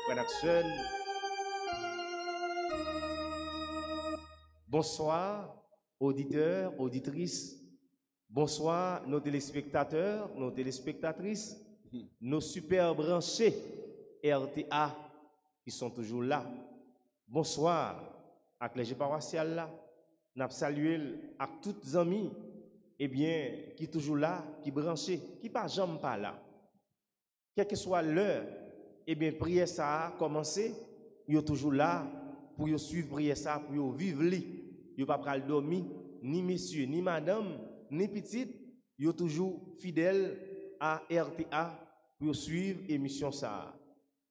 frères et sœurs, bonsoir, auditeurs, auditrices, bonsoir, nos téléspectateurs, nos téléspectatrices, nos super branchés RTA qui sont toujours là. Bonsoir à clergé paroissial là. N'a salué à tous les amis qui toujours là, qui branchés, qui pas jamais pas là. Quelle que soit l'heure, prière ça a commencé, ils sont toujours là pour suivre prière ça, pour vivre li. Ils pas pral dormir, ni messieurs, ni madame, ni petite, ils sont toujours fidèles à RTA pour suivre l'émission ça.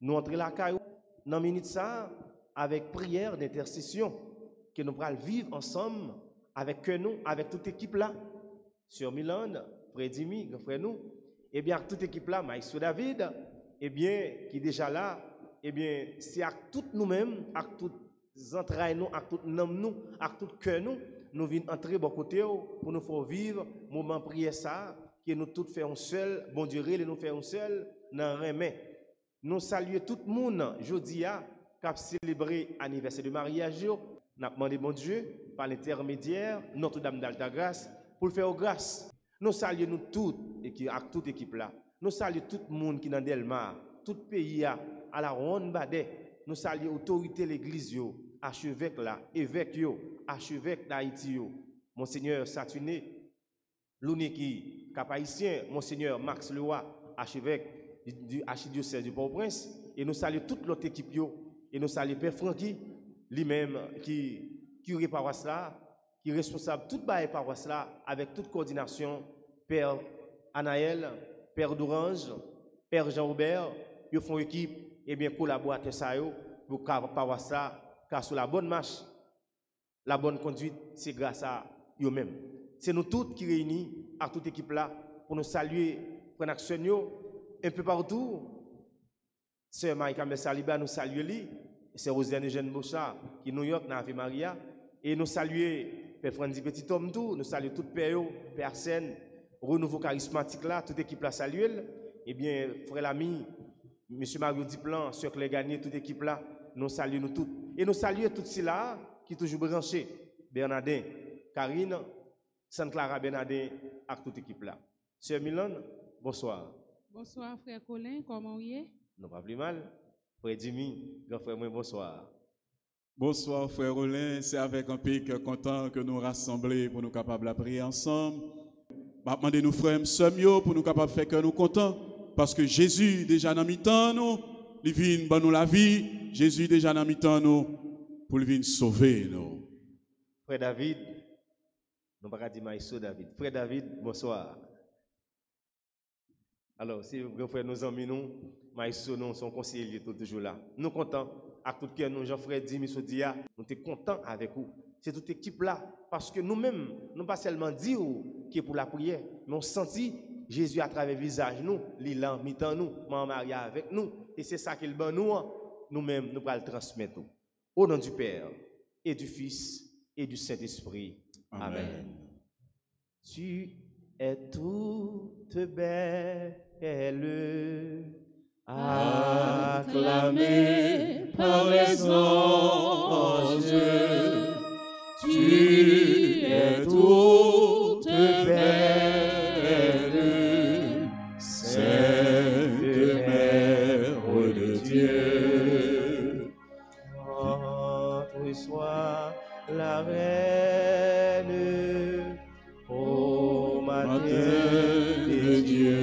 Nous entrons la caillou dans minute ça avec prière d'intercession que nous allons vivre ensemble avec nous, avec toute équipe là, sur Milan, Fredimi, grand frère nous, toute équipe là, Maïsou David, qui est déjà là, c'est à toutes nous-mêmes, à toutes entrailles nous, à toutes nous, à tout cœur nous venons entrer bon côté pour nous faire vivre moment prière ça, que nous tous faisons seul, bon Dieu, nous faisons seul, dans remè. Nous saluons tout le monde, jeudi à, qui a célébré l'anniversaire de mariage. Nous avons demandé bon Dieu, par l'intermédiaire, Notre-Dame d'Alta-Grâce, pour le faire grâce. Nous saluons nous toutes, et avec toute équipe là. Nous saluons tout le monde qui est dans Delmar, tout le pays à la Ronde Badet. Nous saluons l'autorité de l'église, archevêque là, évêque, archevêque d'Haïti, Monseigneur Saturné, l'unique cap-haïtien, Monseigneur Max Leroy, archevêque du archidiocèse du Port-au-Prince, et nous saluons toute l'autre équipe, et nous saluons Père Francky, lui-même qui est paroisse là, qui est responsable de toute la paroisse là, avec toute coordination, Père Anaël, Père d'Orange, Père Jean-Robert, ils font équipe, collaborateurs ça pour que paroisse là, car sur la bonne marche, la bonne conduite, c'est grâce à eux-mêmes. C'est nous tous qui réunis à toute équipe là pour nous saluer, prendre action un peu partout. Sœur Maïka Saliba nous salue lui, c'est Rosiane Eugène Bouchard qui est New York dans Ave Maria, et nous saluer Père Frandy Petit Homme tout, nous saluer tout Père, Père Arsène, renouveau charismatique là, toute équipe là salue. Frère l'ami, Monsieur Mario Diplan, Sœur Claire Gagné, toute équipe là, nous saluons nous tous. Et nous saluons tous ceux là qui sont toujours branchés. Bernardin, Karine, Sainte Clara Bernardin, avec toute équipe là. Sœur Milan, bonsoir. Bonsoir frère Colin, comment vous êtes? Non, pas plus mal. Frère Jimmy, grand frère moi, bonsoir. Bonsoir frère Colin, c'est avec un pic content que nous rassemblons pour nous capables de prier ensemble. Demandez nous frères Semio pour nous capables de faire que nous contents parce que Jésus déjà dans mi-temps nous, il vient nous la vie, Jésus déjà dans mi-temps nous pour venir sauver nous. Frère David, nous pas dire Maïso David. Frère David, bonsoir. Alors, si vous frère nous amis nous, Maïso nous son conseiller toujours là. Nous contents à tout cœur nous Jean-Frère Dimi Sodia, nous sommes contents avec vous. C'est toute équipe là parce que nous-mêmes, nous pas seulement dire qui est pour la prière, mais on sentit Jésus à travers le visage nous, l'île mi-temps nous, Maman Maria avec nous et c'est ça qu'il ban nous nous-mêmes nous allons le transmettre au nom du Père et du Fils et du Saint-Esprit. Amen. Tu es toute belle, acclamée par les anges. Tu es toute belle, Sainte Mère de Dieu. Entre soit la reine, ô Matin de Dieu.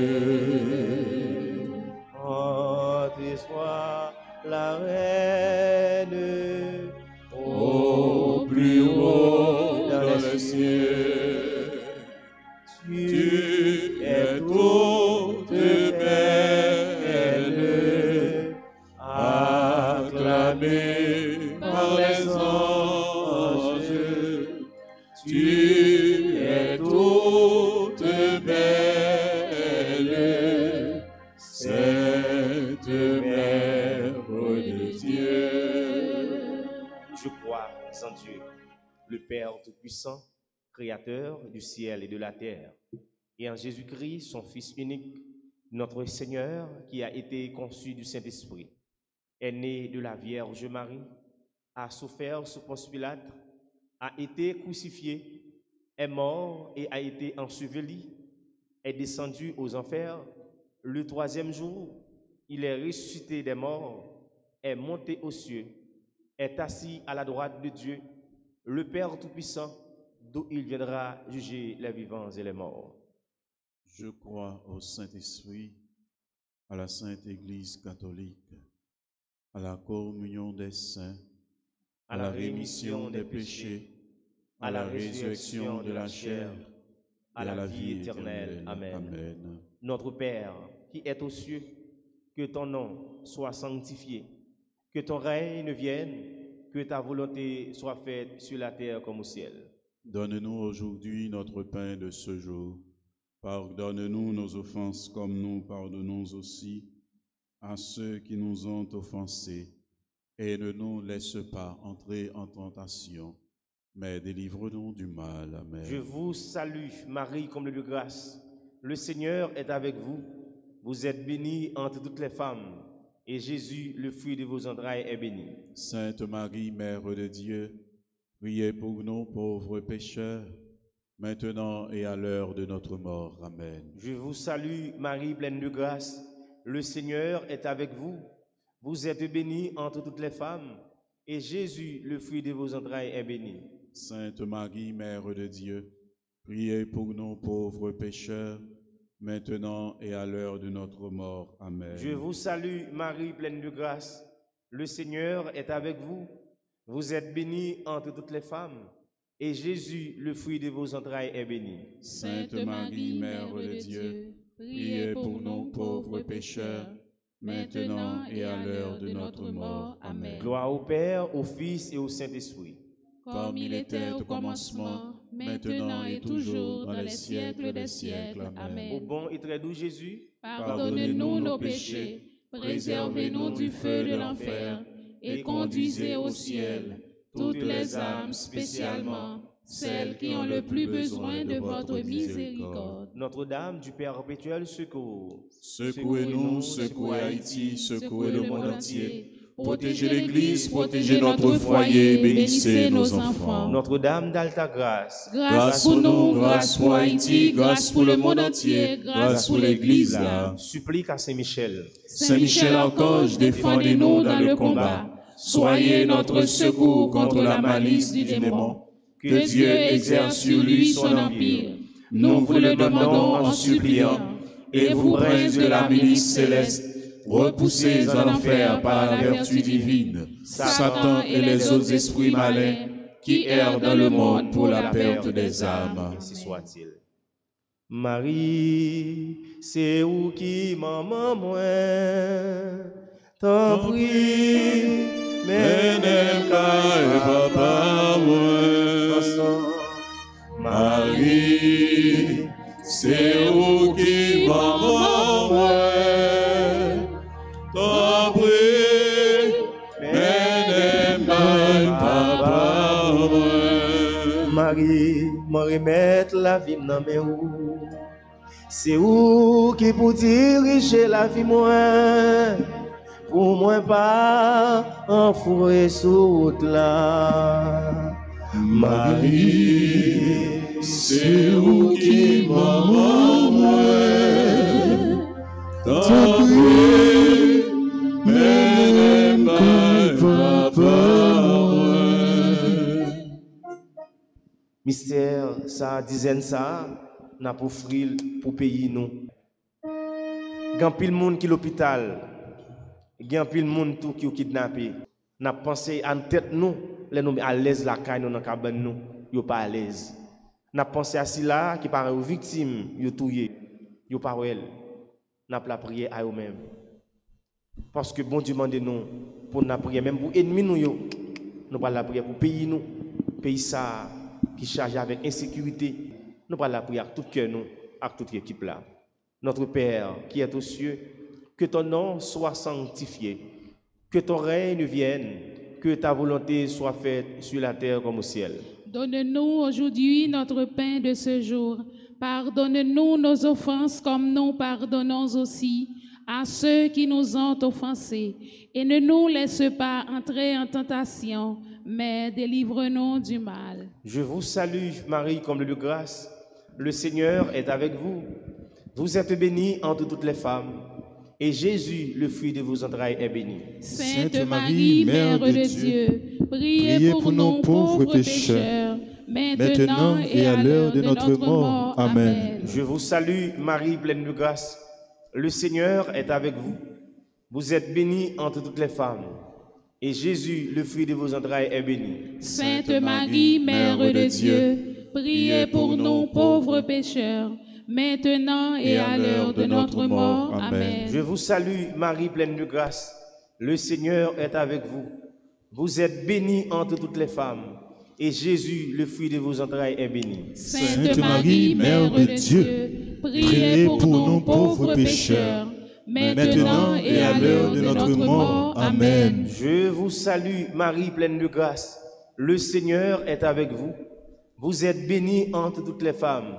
Entre soit la reine, au plus haut dans les cieux. Tu es toute belle, acclamée par les anges. Tu es toute belle, Sainte Mère de Dieu. Je crois en Dieu, le Père Tout-Puissant, Créateur du ciel et de la terre, et en Jésus-Christ, son Fils unique, notre Seigneur, qui a été conçu du Saint-Esprit, est né de la Vierge Marie, a souffert sous Ponce Pilate, a été crucifié, est mort et a été enseveli, est descendu aux enfers. Le troisième jour, il est ressuscité des morts, est monté aux cieux, est assis à la droite de Dieu, le Père Tout-Puissant, d'où il viendra juger les vivants et les morts. Je crois au Saint-Esprit, à la Sainte Église catholique, à la communion des saints, à la rémission des péchés, à la résurrection de la chair, et à la vie éternelle. Amen. Amen. Notre Père, qui es aux cieux, que ton nom soit sanctifié, que ton règne vienne, que ta volonté soit faite sur la terre comme au ciel. Donne-nous aujourd'hui notre pain de ce jour. Pardonne-nous nos offenses comme nous pardonnons aussi à ceux qui nous ont offensés. Et ne nous laisse pas entrer en tentation, mais délivre-nous du mal. Amen. Je vous salue, Marie, comble de grâce. Le Seigneur est avec vous. Vous êtes bénie entre toutes les femmes, et Jésus, le fruit de vos entrailles, est béni. Sainte Marie, Mère de Dieu, priez pour nous pauvres pécheurs, maintenant et à l'heure de notre mort. Amen. Je vous salue, Marie, pleine de grâce. Le Seigneur est avec vous. Vous êtes bénie entre toutes les femmes, et Jésus, le fruit de vos entrailles, est béni. Sainte Marie, Mère de Dieu, priez pour nous pauvres pécheurs, maintenant et à l'heure de notre mort. Amen. Je vous salue, Marie, pleine de grâce. Le Seigneur est avec vous. Vous êtes bénie entre toutes les femmes, et Jésus, le fruit de vos entrailles, est béni. Sainte Marie, Mère de Dieu, priez pour nous pauvres pécheurs, maintenant et à l'heure de notre mort. Amen. Gloire au Père, au Fils et au Saint-Esprit. Comme il était au commencement, maintenant et toujours, dans les siècles des siècles. Amen. Au bon et très doux Jésus, pardonnez-nous nos péchés, préservez-nous du feu de l'enfer, et conduisez au ciel toutes les âmes, spécialement celles qui ont le plus besoin de votre miséricorde. Notre-Dame du Perpétuel secours, secouez-nous, secouez Haïti, secouez le monde entier. Protégez l'Église, protégez notre foyer, bénissez nos enfants. Notre-Dame d'Alta Grâce, grâce pour nous, grâce pour Haïti, grâce pour le monde entier, grâce pour l'Église. Supplique à Saint-Michel. Saint Michel Archange, défendez-nous dans le combat. Soyez notre secours contre la malice du démon. Que Dieu exerce sur lui son empire. Nous vous le demandons en suppliant. Et vous, princes de la milice céleste, repoussés en enfer par la vertu divine, Satan et les autres esprits malins qui errent dans le monde pour la perte des âmes. Ainsi soit-il. Marie, c'est où qui maman moi, t'en prie, mais n'aime pas papa moi. Marie, c'est où qui maman moi, t'en prie, mais n'aime pas papa moi. Marie, m'en remettre la vie dans mes roues. C'est où qui pour diriger la vie moi, pour moi pas enfouré sous route là. Marie, c'est où qui maman moi, t'en prie, mais n'aime pas papa moi. Mystère, ça, dizaine ça, n'a pour offrir pour payer nous. Gan pile monde qui l'hôpital, gan pile monde tout qui kidnappé. N'a pensé en tête nous, les nous à l'aise la caille nous dans cabane nous, yo pas à l'aise. N'a pensé à si là qui paraît aux victimes, yo touye, yo pas elle. N'a la prière à eux même. Parce que bon Dieu demande nous pour n'a prière même pour ennemis nous yo. Nous pas la prière pour pays nous, pays ça qui charge avec insécurité. Nous pas la prière avec tout cœur nous, avec toute équipe là. Notre Père qui est aux cieux, que ton nom soit sanctifié, que ton règne vienne, que ta volonté soit faite sur la terre comme au ciel. Donne-nous aujourd'hui notre pain de ce jour. Pardonne-nous nos offenses comme nous pardonnons aussi à ceux qui nous ont offensés, et ne nous laisse pas entrer en tentation, mais délivre-nous du mal. Je vous salue, Marie, comble de grâce. Le Seigneur est avec vous. Vous êtes bénie entre toutes les femmes, et Jésus, le fruit de vos entrailles, est béni. Sainte Marie, Mère de Dieu, priez pour nous pauvres pécheurs, maintenant et à l'heure de notre mort. Amen. Je vous salue, Marie, pleine de grâce. Le Seigneur est avec vous. Vous êtes bénie entre toutes les femmes, et Jésus, le fruit de vos entrailles, est béni. Sainte Marie, Mère de Dieu, priez pour nous pauvres pécheurs, maintenant et à l'heure de notre mort. Amen. Je vous salue, Marie, pleine de grâce. Le Seigneur est avec vous. Vous êtes bénie entre toutes les femmes, et Jésus, le fruit de vos entrailles, est béni. Sainte Marie, Mère de Dieu, priez pour nous pauvres pécheurs, maintenant et à l'heure de notre mort. Amen. Je vous salue, Marie, pleine de grâce. Le Seigneur est avec vous. Vous êtes bénie entre toutes les femmes,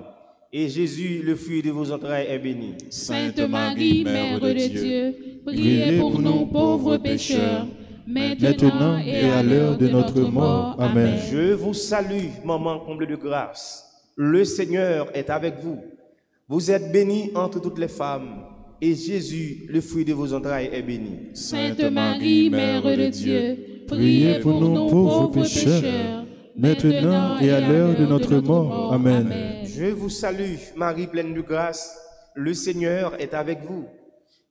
et Jésus, le fruit de vos entrailles, est béni. Sainte Marie, Mère de Dieu, priez pour nous pauvres pécheurs, maintenant et à l'heure de notre mort. Amen. Je vous salue, maman comble de grâce. Le Seigneur est avec vous. Vous êtes bénie entre toutes les femmes, et Jésus, le fruit de vos entrailles, est béni. Sainte Marie, Mère de Dieu, priez pour nous pauvres pécheurs, maintenant et à l'heure de notre mort. Amen. Je vous salue, Marie pleine de grâce. Le Seigneur est avec vous.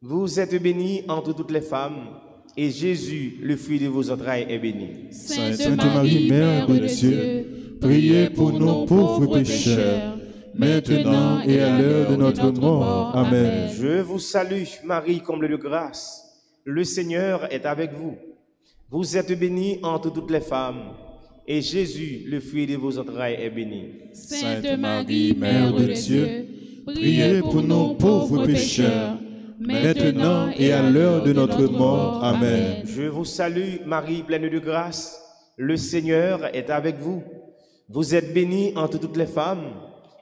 Vous êtes bénie entre toutes les femmes, et Jésus, le fruit de vos entrailles, est béni. Sainte Marie, Mère de Dieu, priez pour nous pauvres pécheurs, maintenant et à l'heure de notre mort. Amen. Je vous salue, Marie, comble de grâce. Le Seigneur est avec vous. Vous êtes bénie entre toutes les femmes, et Jésus, le fruit de vos entrailles, est béni. Sainte Marie, Mère de Dieu, priez pour nous pauvres pécheurs, maintenant et à l'heure de notre mort. Amen. Je vous salue, Marie, pleine de grâce. Le Seigneur est avec vous. Vous êtes bénie entre toutes les femmes,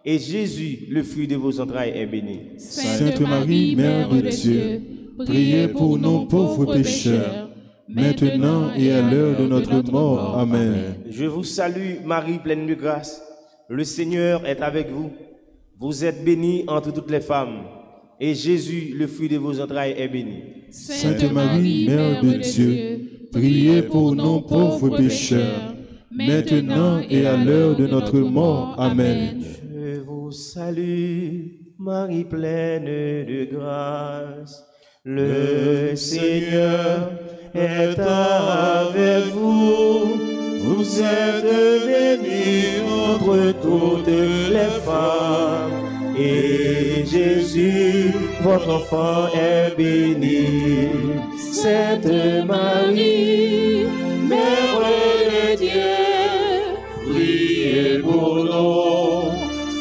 et Jésus, le fruit de vos entrailles, est béni. Sainte Marie, Mère de Dieu, priez pour nous pauvres pécheurs, maintenant et à l'heure de notre mort. Amen. Je vous salue, Marie, pleine de grâce. Le Seigneur est avec vous. Vous êtes bénie entre toutes les femmes, et Jésus, le fruit de vos entrailles, est béni. Sainte Marie, Mère de Dieu, priez pour nous pauvres pécheurs, maintenant et à l'heure de notre mort. Amen. Je vous salue, Marie pleine de grâce. Le Seigneur est avec vous. Vous êtes bénie entre toutes les femmes, et Jésus, votre enfant, est béni. Sainte Marie, Mère de Dieu, priez pour nous,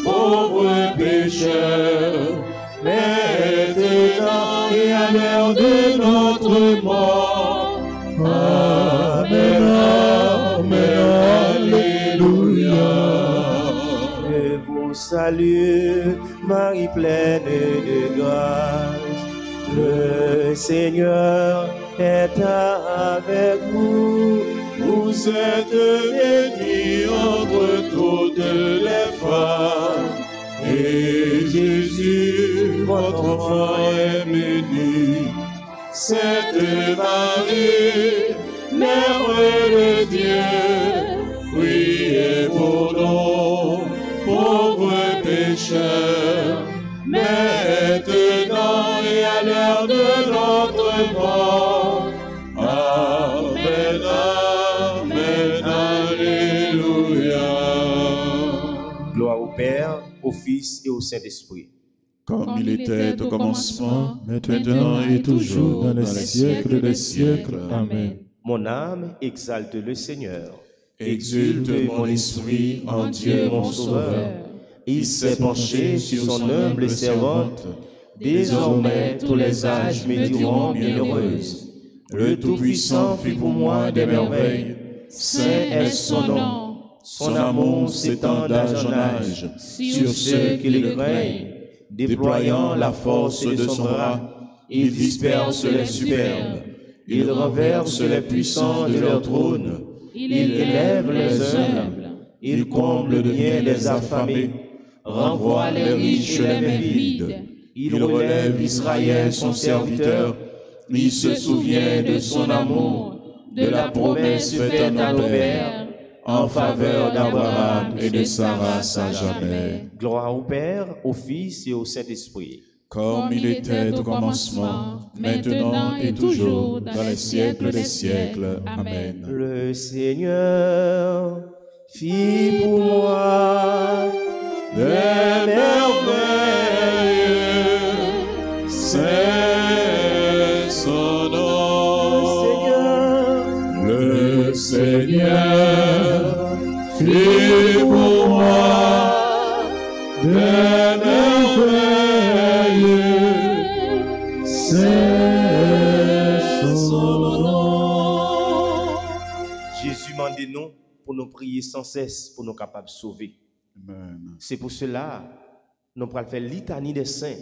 pauvres pécheurs, maintenant et à l'heure de notre mort. Amen, amen, alléluia. Je vous salue, Marie pleine de grâce. Le Seigneur est avec vous. Vous êtes bénie entre toutes les femmes, et Jésus, votre enfant, est béni. Sainte Marie, Mère de Dieu, priez pour nous, pauvres pécheurs, maintenant et à l'heure de notre mort. Amen, amen, alléluia. Gloire au Père, au Fils et au Saint-Esprit. Comme il était au commencement, maintenant et toujours, dans les siècles des siècles. Amen. Mon âme exalte le Seigneur. Exulte mon esprit en Dieu mon Sauveur. Il s'est penché sur son humble servante. Désormais, tous les âges me diront bienheureuse. Le Tout-Puissant fit pour moi des merveilles. Saint est son nom. Son amour s'étend d'âge en âge sur ceux qui le craignent, déployant la force de son bras. Il disperse les superbes. Il renverse les puissants de leur trône. Il élève les humbles. Il comble de bien les affamés. Renvoie les riches les mains vides. Il relève Israël son serviteur. Il se souvient de son amour, de la promesse faite à nos pères, en faveur d'Abraham et de sa race à jamais. Gloire au Père, au Fils et au Saint-Esprit. Comme il était au commencement, maintenant et toujours, dans les siècles des siècles. Amen. Le Seigneur fit pour moi des merveilles. C'est son nom. Le Seigneur fit pour moi des merveilles. C'est son nom. Jésus m'a dit nous pour nous prier sans cesse, pour nous capables de sauver. Amen. C'est pour cela nous allons faire litanie des saints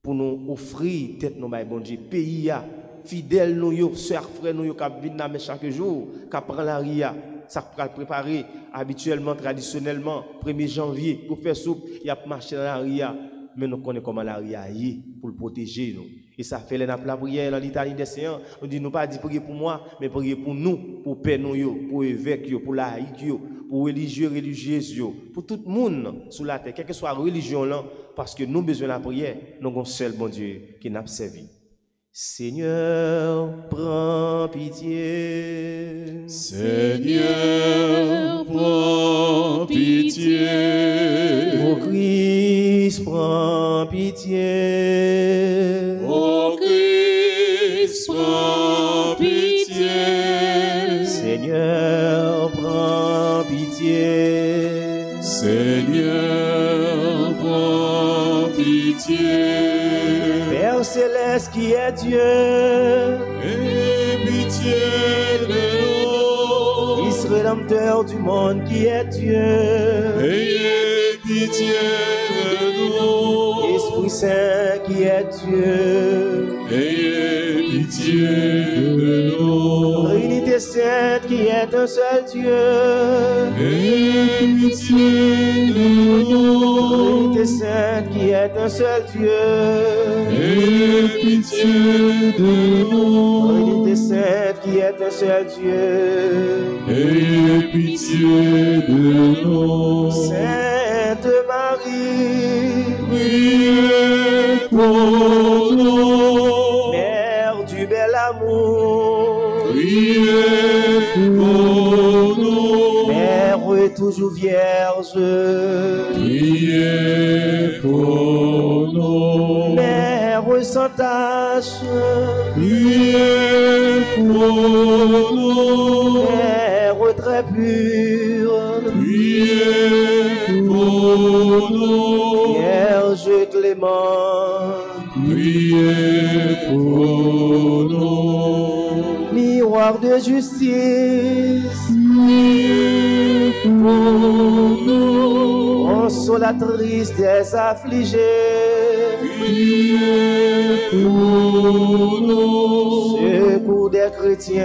pour nous offrir tête nous bon Dieu pays fidèle nous yo sœurs frères nous yo qui viennent chaque jour qui prend la ria ça pour préparer habituellement traditionnellement 1er janvier pour faire soupe il y a marché dans la ria mais nous connaissons comment la ria est pour le protéger nous et ça fait la prière dans litanie des saints on dit nous pas dire prier pour moi mais prier pour nous pour père nous yo pour évêque yo pour laïc yo pour religieux religieuses pour tout le monde sur la terre quelle que soit la religion là parce que nous besoin de la prière nous avons seul bon Dieu qui n'a servi. Seigneur, prends pitié. Seigneur, prends pitié. Ô Christ, prends pitié. Ô Christ, prends pitié. Seigneur, prends pitié. Seigneur, prends pitié. Père céleste qui est Dieu, aie pitié de nous. Fils rédempteur du monde qui est Dieu, Ayez pitié de nous. Esprit Saint qui est Dieu, Ayez pitié de nous. Trinité Sainte qui est un seul Dieu, Ayez pitié de nous. Trinité Sainte qui est un seul Dieu, Ayez pitié de nous. Trinité Sainte qui est un seul Dieu, Ayez pitié de nous. Sainte Marie, Priez pour nous. Mère du bel amour, Priez pour nous. Mère toujours vierge, Priez pour nous. Mère sans tache, Priez pour nous. Mère très pure, Priez pour nous. Vierge clémente, Priez pour nous. miroir de justice, Priez pour nous. consolatrice des affligés, Priez pour nous. secours des chrétiens,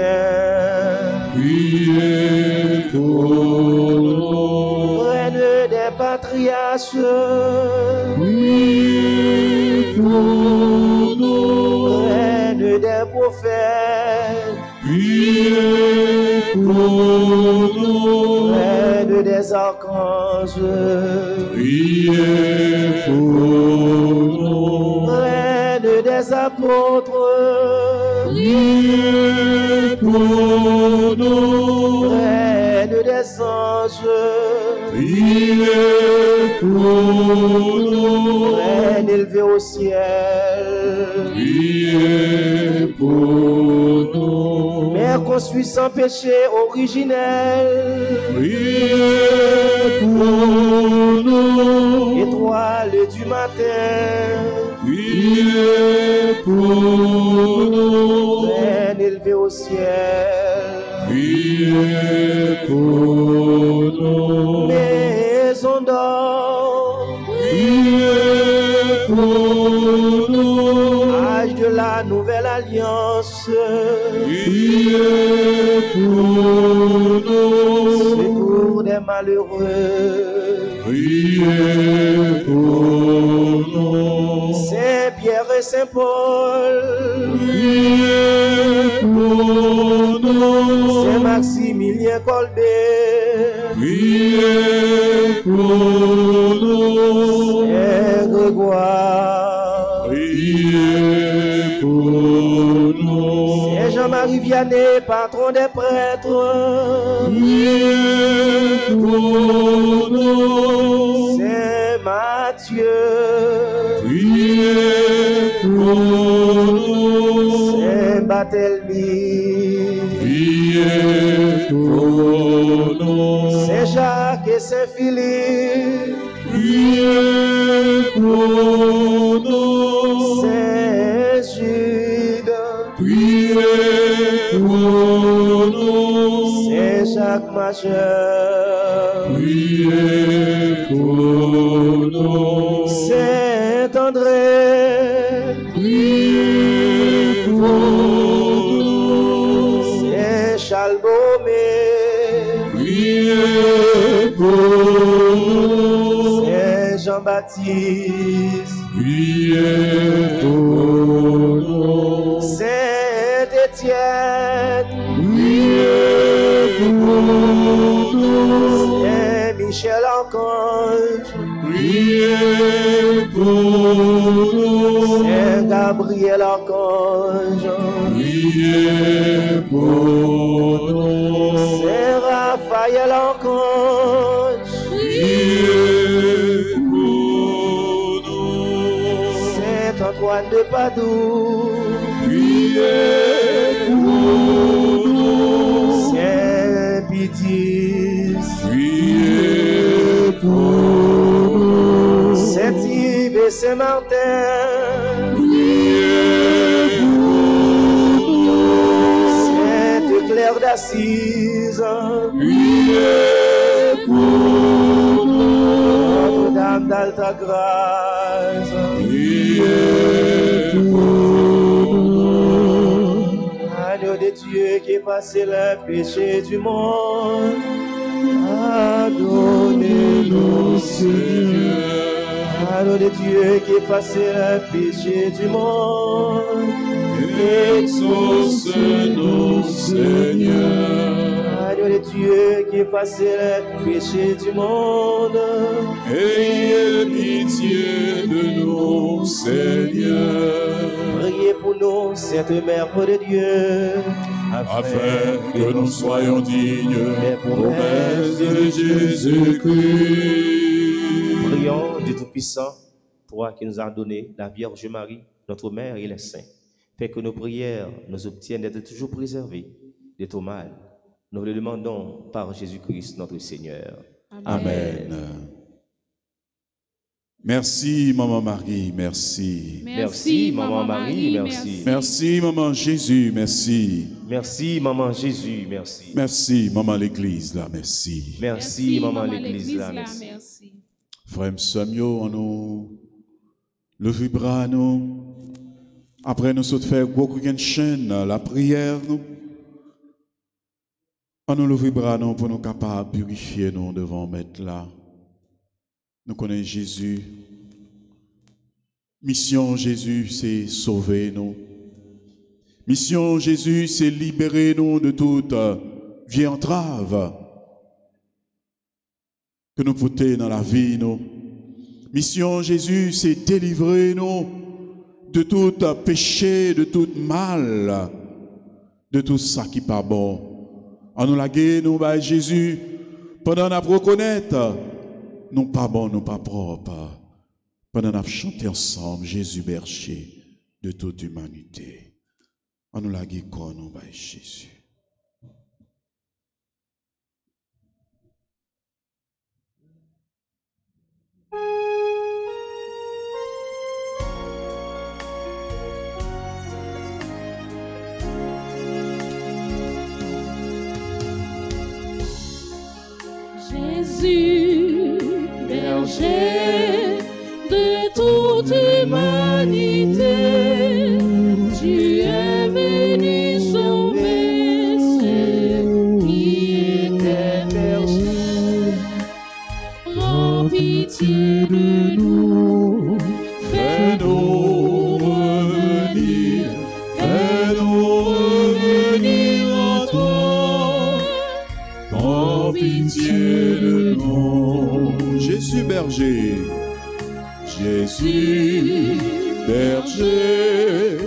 Priez pour nous. reine des patriarches, Priez pour nous. reine des prophètes, Priez pour nous. reine des archanges, Priez pour nous. reine des apôtres, Priez pour nous. reine des anges, Priez pour nous. reine élevée au ciel, Priez pour nous. mère conçue sans péché originel, Priez pour nous. étoile du matin, Priez pour nous. reine élevée au ciel, Priez pour nous. maison d'or, Priez pour nous. âge de la nouvelle alliance. Priez pour nous. Secours des malheureux. Priez pour nous. Saint Pierre et Saint Paul. Priez pour nous. Saint Maximilien Colbert. Priez pour nous. Saint Grégoire. Priez pour nous. Saint Jean-Marie Vianney, patron des prêtres. Priez pour nous. Saint Matthieu. Priez pour nous. Saint Barthélemy. Priez pour nous. Saint Jacques et Saint Philippe. Priez pour nous. Saint Jude. Priez pour nous. Saint Jacques Majeur. Priez pour nous. Saint André. Priez pour nous. Saint Charles Baumé. Priez pour nous. Saint Jean-Baptiste. Priez pour nous. Saint Étienne. Priez pour nous. Saint Michel Archange. Priez pour nous. Saint Gabriel Archange. Priez pour nous. Saint Raphaël Archange. Priez pour nous. Saint Antoine de Padoue. Priez pour nous. Saint Pitié. Priez pour nous. Saint Yves et Saint Martin. Priez pour nous. Sainte Claire d'Assise. Priez pour nous. Notre-Dame d'Alta Grâce. Priez pour nous. Agneau de Dieu qui passé le péché du monde. Pardonnez-nous, Seigneur. Agneau de Dieu qui passé le péché du monde. Exauce-nous, Seigneur. Agneau de Dieu qui passé le péché du monde. Ayez pitié de nous, Seigneur. Priez pour nous, Sainte Mère de Dieu, Afin que nous soyons dignes des promesses de Jésus-Christ. Prions du Tout-Puissant, toi qui nous as donné la Vierge Marie, notre Mère et les saints. Fais que nos prières nous obtiennent d'être toujours préservées de tout mal. Nous le demandons par Jésus-Christ notre Seigneur. Amen. Merci, Maman Marie, merci. Merci, Maman Marie, merci. Merci, Maman Jésus, merci. Merci, Maman Jésus, merci. Merci, Maman l'Église, là, merci. Merci, Maman l'Église, là, merci. Frère Samuel, on nous lever bras, nous. Après, nous sommes faire beaucoup de chaîne, la prière, nous. On nous lever bras, nous, pour nous capables de purifier, nous, devant mettre là. Nous connaissons Jésus. Mission Jésus, c'est sauver nous. Mission Jésus, c'est libérer nous de toute vieille entrave que nous portons dans la vie. Nous. Mission Jésus, c'est délivrer nous de tout péché, de tout mal, de tout ça qui n'est pas bon. En nous laguer, nous, bah, Jésus, pendant qu'on reconnaître, non pas bon, non pas propre. Pendant qu'on a chanté ensemble, Jésus berger de toute humanité. En nous laguer quoi, nous, bah, Jésus. Jésus, berger de toute humanité, Jésus berger, Jésus berger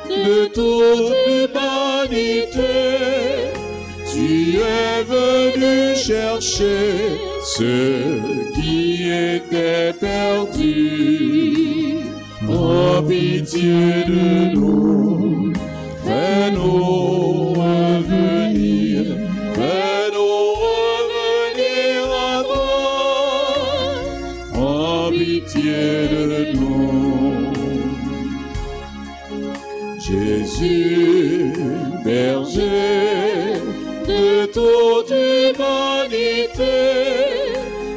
de toute l'humanité, tu es venu chercher ceux qui étaient perdus. Oh, pitié de nous, fais-nous revenir, fais-nous revenir à toi. Oh, pitié de nous. Jésus, berger de toute humanité,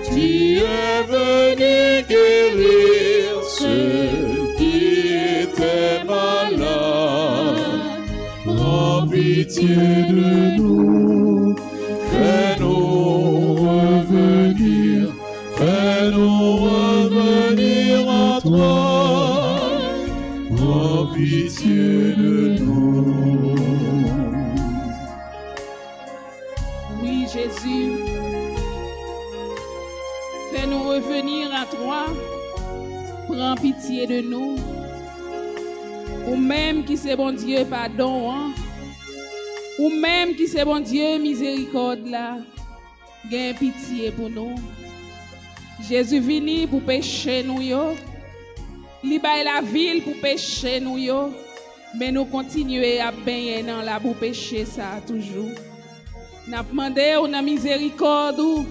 tu es venu guérir ceux qui étaient malades. Oh, pitié de nous, fais-nous revenir, fais-nous revenir à toi. Oh, pitié de nous. Oui, Jésus, fais-nous revenir à toi. Prends pitié de nous. Ou même qui c'est bon Dieu, pardon. Hein? Ou même qui c'est bon Dieu, miséricorde là. Gain pitié pour nous. Jésus vini pour pécher nous yo. Li bay la ville pour pécher nous yo. Mais nous continuer à baigner dans la pour pécher ça toujours. N'a demandé ou na miséricorde ou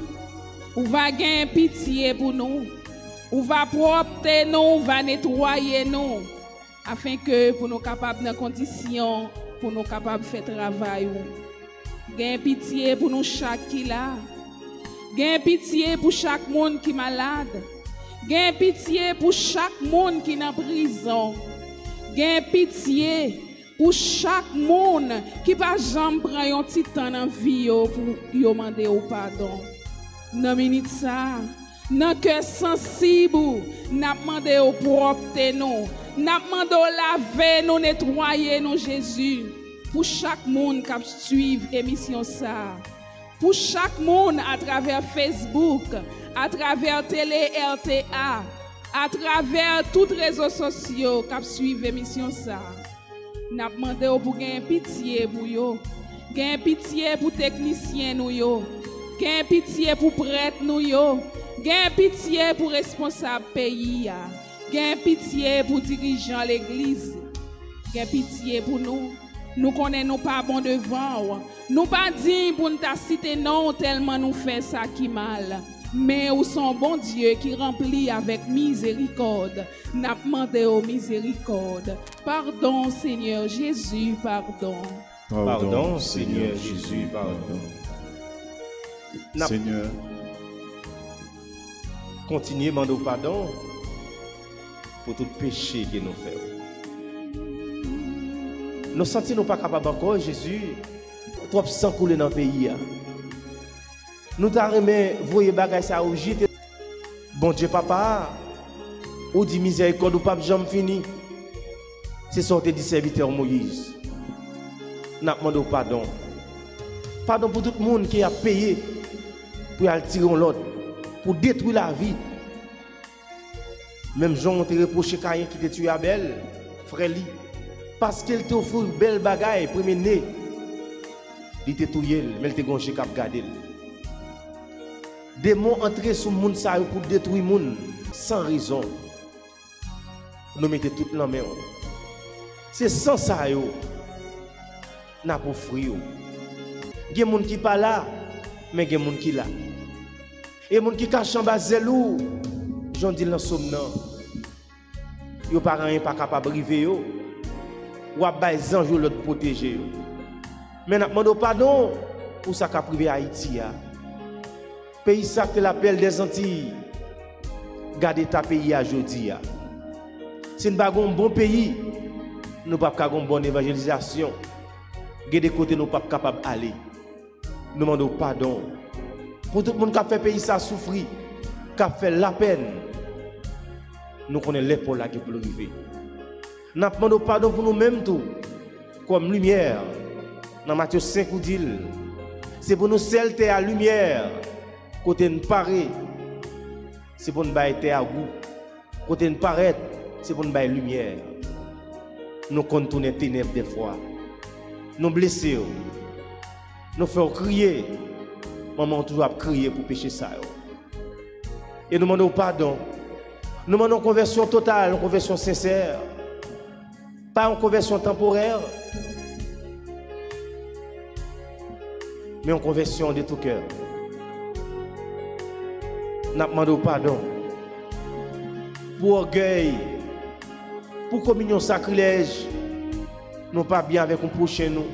va gain pitié pour nous. Ou va propter nous, va nettoyer nous afin que pour nous capables dans condition pour nous capables faire travail. Gain pitié pour nous chaque qui là. Gain pitié pour chaque monde qui malade. Gain pitié pour chaque monde qui est en prison. Gain pitié pour chaque monde qui pas jamais prend un petit temps dans vie pour demander au pardon. Dans minute ça, dans cœur sensible, n'a demandé au propre nous, n'a demandé au laver nous, nettoyer nous Jésus. Pour chaque monde qui suit l'émission ça. Pour chaque monde à travers Facebook, à travers télé RTA, à travers tous les réseaux sociaux qui suivent l'émission ça. N'a demandé pour gagner pitié pour yo, gagner pitié pour techniciens nous yo, gagner pitié pour prêtres nous yo, gagner pitié pour responsables pays ya, gagner pitié pour dirigeants l'église, gagner pitié pour nous. Nous connaissons pas bon devant. Nous pas dit pour nous citer non tellement nous fait ça qui mal. Mais où son bon Dieu qui remplit avec miséricorde. N'a demandé au miséricorde. Pardon Seigneur Jésus, pardon. Pardon Seigneur Jésus, pardon. Seigneur, continuez à demander pardon pour tout péché que nous faisons. Nous sentons nous pas capables encore, Jésus, trop sang couler dans le pays. Nous t'arrêtons, voyez bagay ça ou jeter. Bon Dieu, papa, ou dit miséricorde ou pas jamais fini. C'est sorti du serviteur Moïse. Nous demandons pardon. Pardon pour tout le monde qui a payé pour aller tirer l'autre, pour détruire la vie. Même Jean ont reproché Caïn qui t'a tué Abel, frère Li. Parce qu'il t'a offert une belle bagaille, premier né. Il t'a tué, mais il t'a gonché cap garder. Des mots entrés sur le monde pour détruire le monde sans raison. Nous mettons tout dans la main. C'est sans ça que nous avons offert. Il y a des gens qui ne sont pas là, mais il y a des gens qui sont là. Et les gens qui cachent en bas zelou, j'en dis dans le somme. Ils ne sont pas capables de arriver. Ou à bas les anges l'autre protéger. Mais nous demandons pardon pour ça qu'a privé Haïti. Pays ça que l'appel des Antilles. Gardez ta pays aujourd'hui. Si nous n'avons pas un bon pays, nous n'avons pas une bonne évangélisation. Des côtés nous ne sommes pas capables d'aller. Nous demandons pardon pour tout le monde qui a fait pays ça souffrir, qui a fait la peine. Nous connaissons l'épaule là qui peut arriver. Nous demandons pardon pour nous-mêmes tout, comme lumière. Dans Matthieu 5 ou 10, c'est pour nous celle à lumière, côté nous parler. c'est pour nous bailler à goût. Côté nous paraître, c'est pour nous bailler lumière. Nous contourner ténèbres des fois. Nous blesser. Nous faire crier. Maman toujours a crié pour pécher ça. Et nous demandons pardon. Nous demandons une conversion totale, une conversion sincère. Pas une conversion temporaire. Mais une conversion de tout cœur. Nous demandons pardon. Pour orgueil. Pour communion sacrilège. Nous pas bien avec un prochain nous.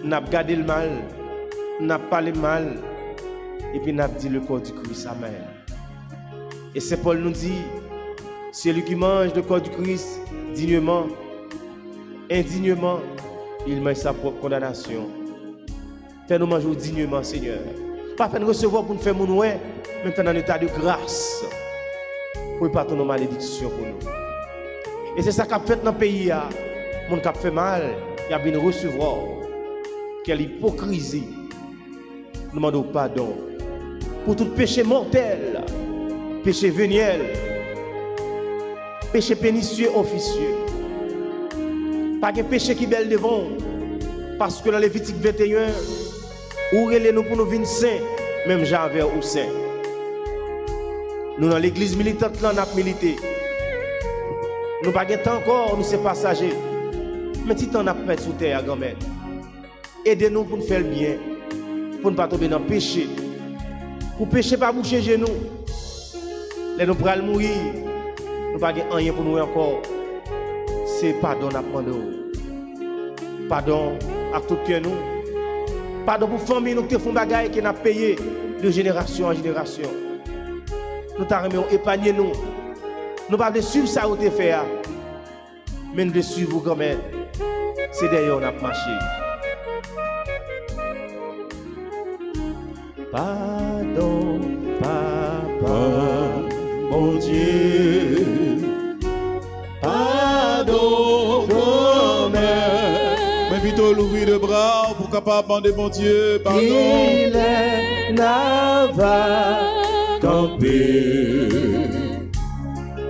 Nous avons gardé le mal. Nous avons parlé mal. Et puis nous avons dit le corps du Christ. Amen. Et c'est Paul nous dit, celui qui mange le corps du Christ dignement, indignement, il mange sa propre condamnation. Fais-nous manger dignement, Seigneur. Pas faire nous recevoir pour nous faire mon ouais, mais faire dans un état de grâce. Pour ne pas tomber nos malédictions pour nous. Et c'est ça qu'a fait dans le pays. Mon cap fait mal, il a bien recevoir. Quelle hypocrisie. Nous demandons pardon pour tout péché mortel. Péché véniel, péché pernicieux officieux. Pas de péché qui est bel devant. Parce que dans Lévitique 21, où nous pour nous venir saints, même Javel ou saint. Nous dans l'église militante, là, nous avons milité. Nous n'avons pas de temps encore, nous sommes passagers. Mais si on a fait sous terre, grand-mère, aidez-nous pour nous faire le bien, pour ne pas tomber dans le péché. Pour pécher, pas boucher genoux. Les nous pourrons mourir, nous n'avons pas rien pour nous encore. C'est pardon à prendre. Pardon à tout cœur nous. Pardon pour la famille nous qui font des choses qui nous payé de génération en génération. Nous t'arrêtons épargner nous. Nous ne pouvons pas suivre ça où tu fait. Mais nous devons suivre quand même. C'est d'ailleurs on a marché. Pardon, papa. Mon Dieu, pardon, mais vite l'ouvrir le bras pour capable demander mon Dieu, pardon. Il n'a pas campé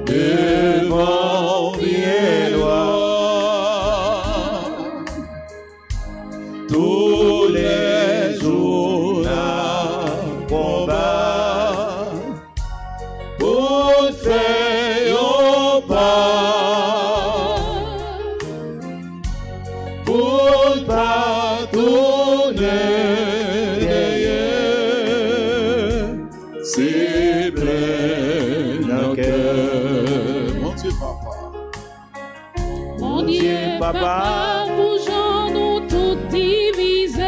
devant bien loin. Tous les jours à combat. Fais-en pas pour pas tourner derrière. C'est plein dans le cœur. Mon Dieu, papa. Mon Dieu, papa, bougeons-nous tout divisés.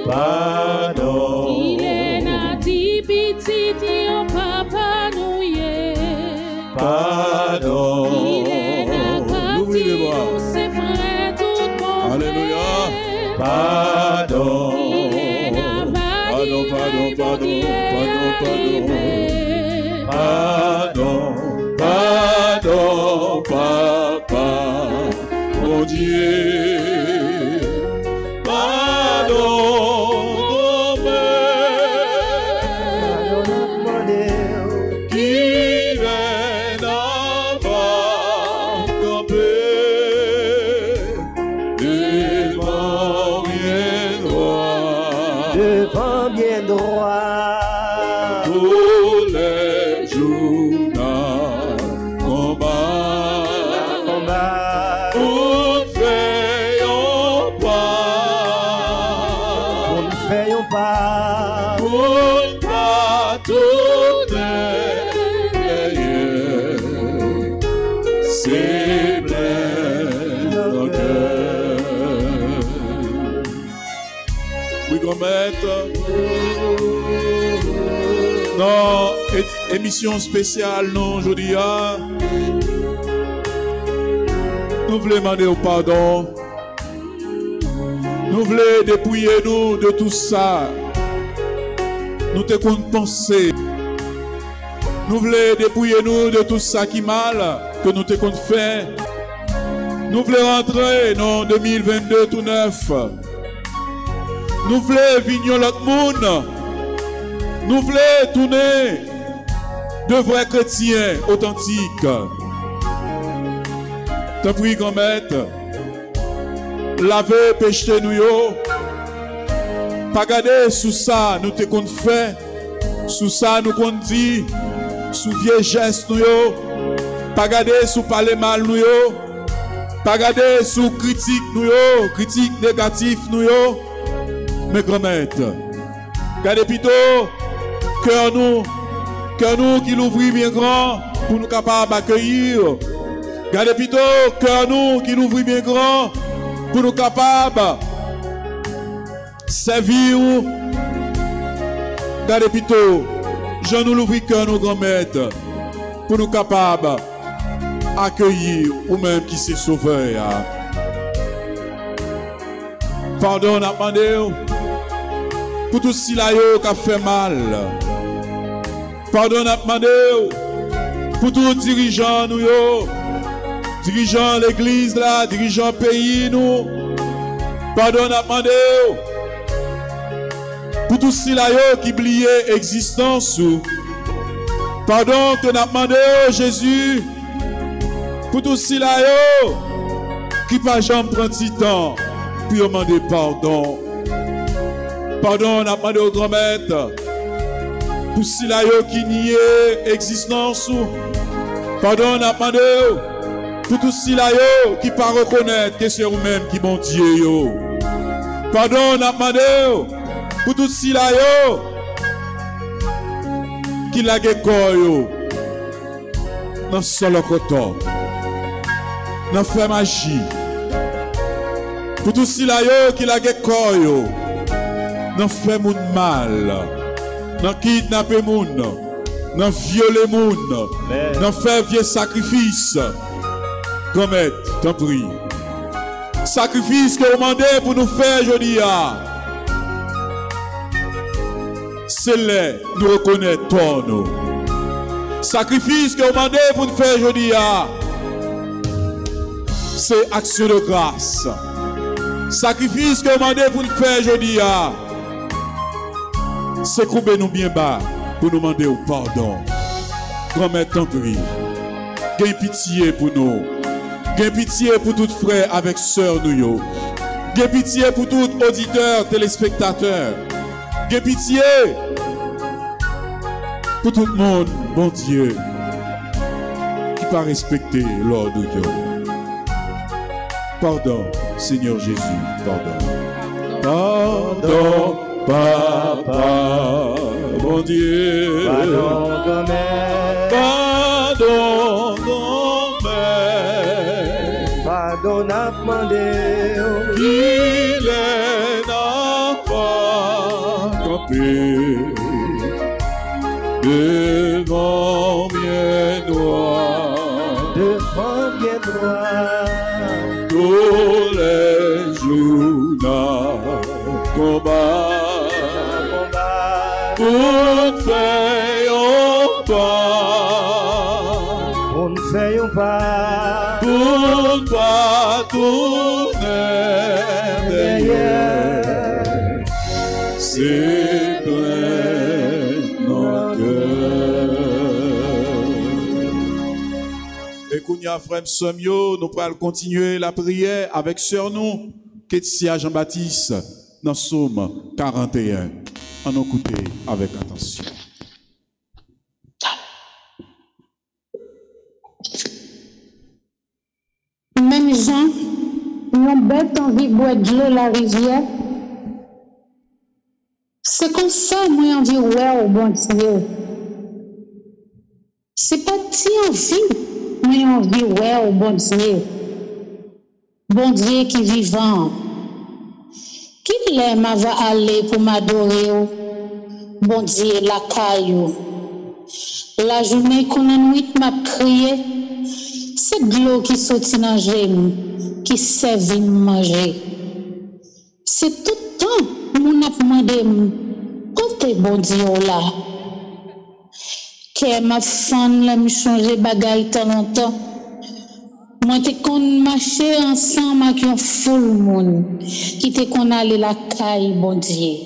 Pardon. Il est nati petit, papa nous y est. Pardon. Il est nati, nous ses frères tout bon. Alléluia. Pardon. Il est navali, Pardon. Pardon, papa, mon Dieu. Pardon, qui vient avant camper devant bien droit, tous les jours dans combat, pour faisons pas, pour pas tout derrière, c'est plein dans le cœur. Oui, grand-maître. Non, émission spéciale, non, aujourd'hui. Nous voulons demander au pardon. Nous voulons dépouiller nous de tout ça. Nous te comptons penser. Nous voulons dépouiller nous de tout ça qui mal que nous te comptons faire. Nous voulons rentrer dans 2022 tout neuf. Nous voulons venir l'autre monde. Nous voulons tourner de vrais chrétiens authentiques. T'en prie, grand-mère, laver, péché nous yo. Pas garder sous ça, nous te qu'on fait. Sous ça, nous qu'on dit. Sous vieux gestes nous yo. Pas garder sous parler mal nous yo. Pas garder sous critique nous yo. Critique négatif nous yo. Mais grand-mère, gardez plutôt cœur nous qui l'ouvrit bien grand pour nous capables d'accueillir. Gardez plutôt cœur nous qui l'ouvrit bien grand pour nous capables servir. Gardez plutôt, je nous l'ouvris cœur nous grand-mère pour nous capables accueillir ou même qui s'est sauvé. Pardon, n'a demandé pour tout ce qui a fait mal. Pardon, n'a demandé pour tous les dirigeants, nous, dirigeants l'église, là, dirigeants pays, nous. Pardon, n'a demandé pour tous ceux qui oubliaient l'existence. Pardon, que n'a demandé Jésus pour tous ceux qui pas jamais prendre du temps pour demander pardon. Pardon, n'a demandé au grand-mère pour ceux qui niaient l'existence. Pardon, n'a demandé pour tous ceux qui ne pas reconnaître que c'est vous-même qui bon Dieu. Pardon, n'a demandé pour tous ceux qui la guécoyo dans seul coton, dans fait magie. Pour tous ceux qui la guécoyo dans fait moun mal, dans kidnapper moun, dans violer moun, dans faire vieux sacrifice. Grand-mère, t'en prie. Sacrifice que vous demandez pour nous faire aujourd'hui. C'est là nous reconnaissons nous. Sacrifice que vous demandez pour nous faire aujourd'hui. C'est action de grâce. Sacrifice que vous demandez pour nous faire aujourd'hui. C'est couper nous bien bas pour nous demander au pardon. Grand-mère, t'en prie. Gagne pitié pour nous. Gagne pitié pour tout frère avec sœur nous. Gagne pitié pour tout auditeur, téléspectateur. Gagne pitié pour tout le monde, bon Dieu, qui pas respecter l'ordre de Dieu. Pardon, Seigneur Jésus, pardon. Pardon, Papa, bon Dieu. Pardon, grand-mère. Pardon, grand-mère. Pardon, n'a demandé. Qu'il n'a pas campé devant bien droit. Devant bien droit. Tous les jours d'un combat. Pour faire un pas. On ne fait pas. Pour pas tourner derrière. C'est plein nos cœurs. Et Kounia frère Somio, nous pourrons continuer la prière avec sœur nous, Ketsia Jean-Baptiste, dans Somme 41. On écoute avec attention. Même Jean, nous bête envie de boire de l'eau la rivière. C'est comme ça, moi, on dit ouais au bon Dieu. C'est pas si envie, moi, on dit ouais au bon Dieu. Bon Dieu qui est vivant. Qui l'aime va aller pour m'adorer. Bon Dieu, la caillou. La journée qu'on a nuit m'a crié. C'est de l'eau qui sortit dans le qui servait de manger. C'est tout le temps, mon a demandé, quand est bon Dieu là? Que ma femme l'a changé bagaille tant longtemps. Moi, t'es qu'on marchait ensemble avec un full monde, qui t'es qu'on allait la caille, bon Dieu.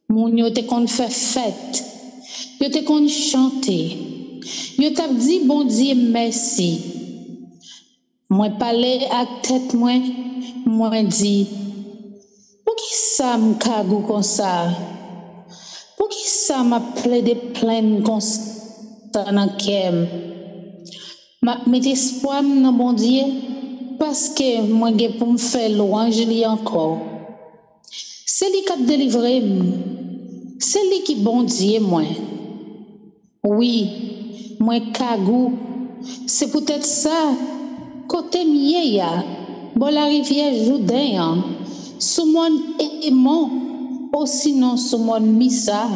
Mon yo t'es qu'on fait fête. Yo te kon chanter. Yo t'a dit bon Dieu merci. Moi parler avec tête moi dit pour qui ça m'kagou comme ça? Pour qui ça m'a plaidé pleine comme ça dans kem? M'a met espoir dans bon Dieu parce que moi j'ai pour me faire louange li encore. C'est lui qui a délivré. C'est lui qui bon Dieu moi. Oui, moi kagou. C'est peut-être ça côté mieux ya. Bon la rivière Jourdain. Sous mon aimant ou sinon sous mon missa.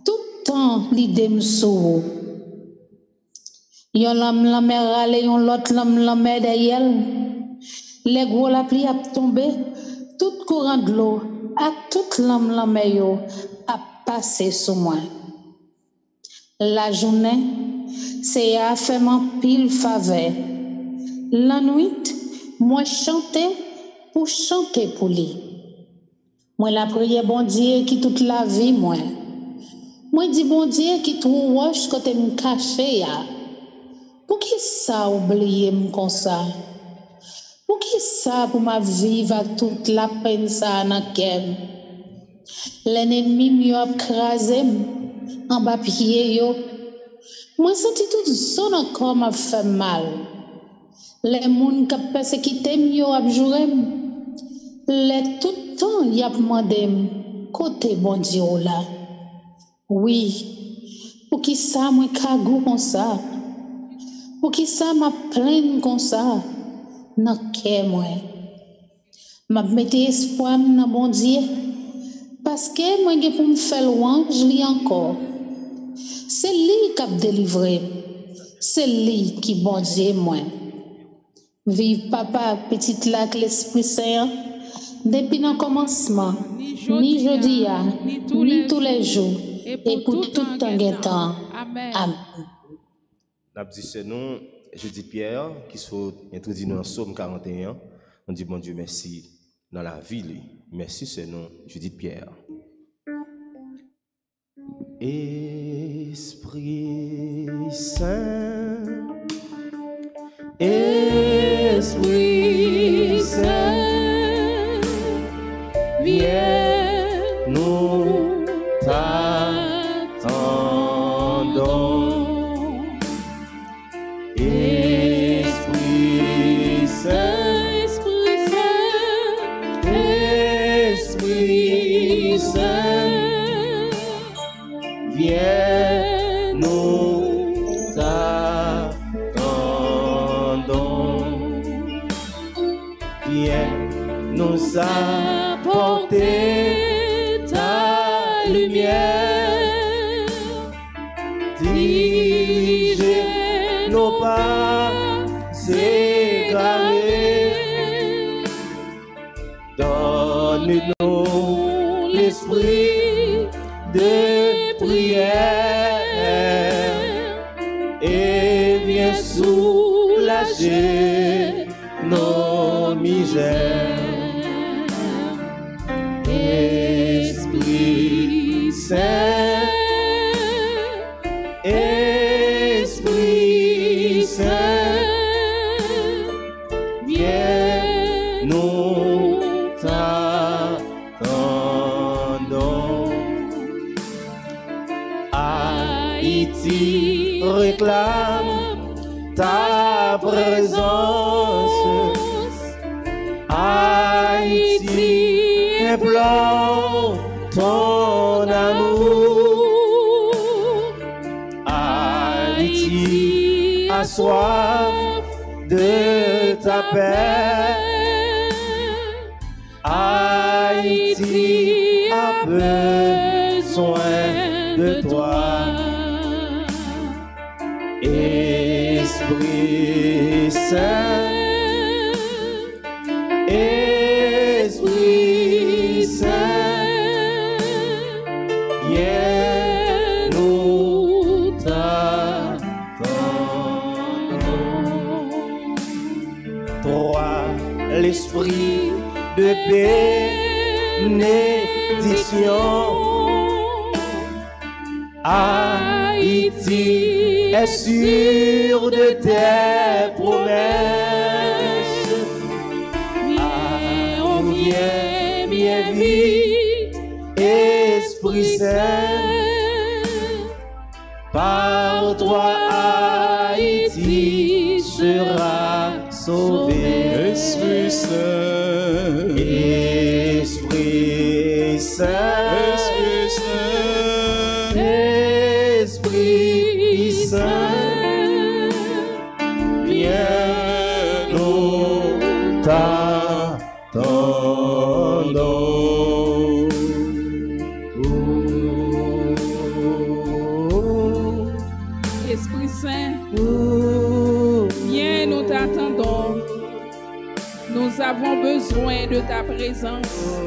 Tout temps l'idée me sou. Yon la mer rale, yon l'autre la mer derrière. Les gros la pluie a tombé, tout courant de l'eau, à toute la mer yo a passé sous moi. La journée, c'est à faire mon pile faveur. La nuit, moi chantais pour chanter pour lui. Moi la prière bon Dieu qui toute la vie moi. Moi dis bon Dieu qui tout roche côté me caché ya. Pour qui ça oublier comme ça? Pour qui ça pour ma vivre toute la peine ça dans kem? L'ennemi m'a écrasé en bas pied yo. Moi senti toute zone encore m'a fait mal. Les moun qui persécuté yo a juré. Les tout temps y a demandé côté bon Dieu là. Oui. Pour qui ça moi kagou comme ça? Pour qui ça m'a plaint comme ça? Nan ke moi. M'a mette espoir dans bon Dieu. Parce que moi j'ai pour me faire louange li encore. C'est lui qui a délivré. C'est lui qui bon Dieu moi. Vive papa petite lac l'Esprit Saint depuis le commencement, ni jeudi ni tous les jours et pour tout temps. Amen. N'a dit c'est nous, je dis Pierre, qui faut introduire dans Psaume 41. On dit bon Dieu merci dans la vie. Merci c'est nous, je dis Pierre. Esprit Saint, Esprit Saint, viens nous t'attendons. Esprit Saint, Esprit Saint, viens nous t'attendons. Viens nous apporter ta lumière, diriger nos pas égarés, donne-nous l'esprit de prière et viens soulager nos misères. Esprit Saint, Esprit Saint, viens nous t'attendons. Haïti réclame ta présence. Haïti implore ton amour. Haïti a soif de ta paix. Haïti a besoin de toi. Esprit Saint, Esprit Saint, viens nous t'attendons. Toi, l'esprit de bénédiction, Haïti est sûr de tes promesses. On vient bien vite, Esprit Saint, par toi Haïti sera sauvé. Esprit Saint, Esprit Saint, Esprit Saint, Esprit Saint, viens nous t'attendons. Esprit Saint, viens nous t'attendons. Nous avons besoin de ta présence.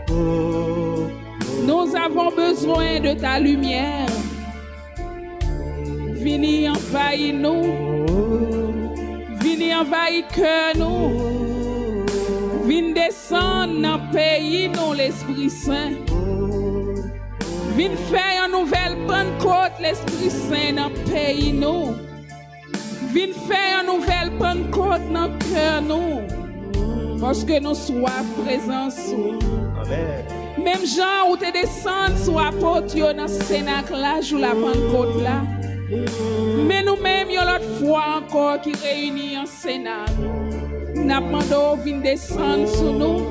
Nous avons besoin de ta lumière. Venez envahir nous. Venez envahir cœur nous. Venez descendre dans le pays, nous, l'Esprit Saint. Venez faire une nouvelle Pentecôte, l'Esprit Saint, dans le pays, nous. Venez faire une nouvelle Pentecôte dans le cœur, nous. Parce que nous soif présence. Amen. Même gens où tu descends sur l'apôtre dans le Cénacle là, jour la Pentecôte là. Mais nous-mêmes, il y a l'autre fois encore qui réunit en Cénacle. Nous demandons de descendre sur nous,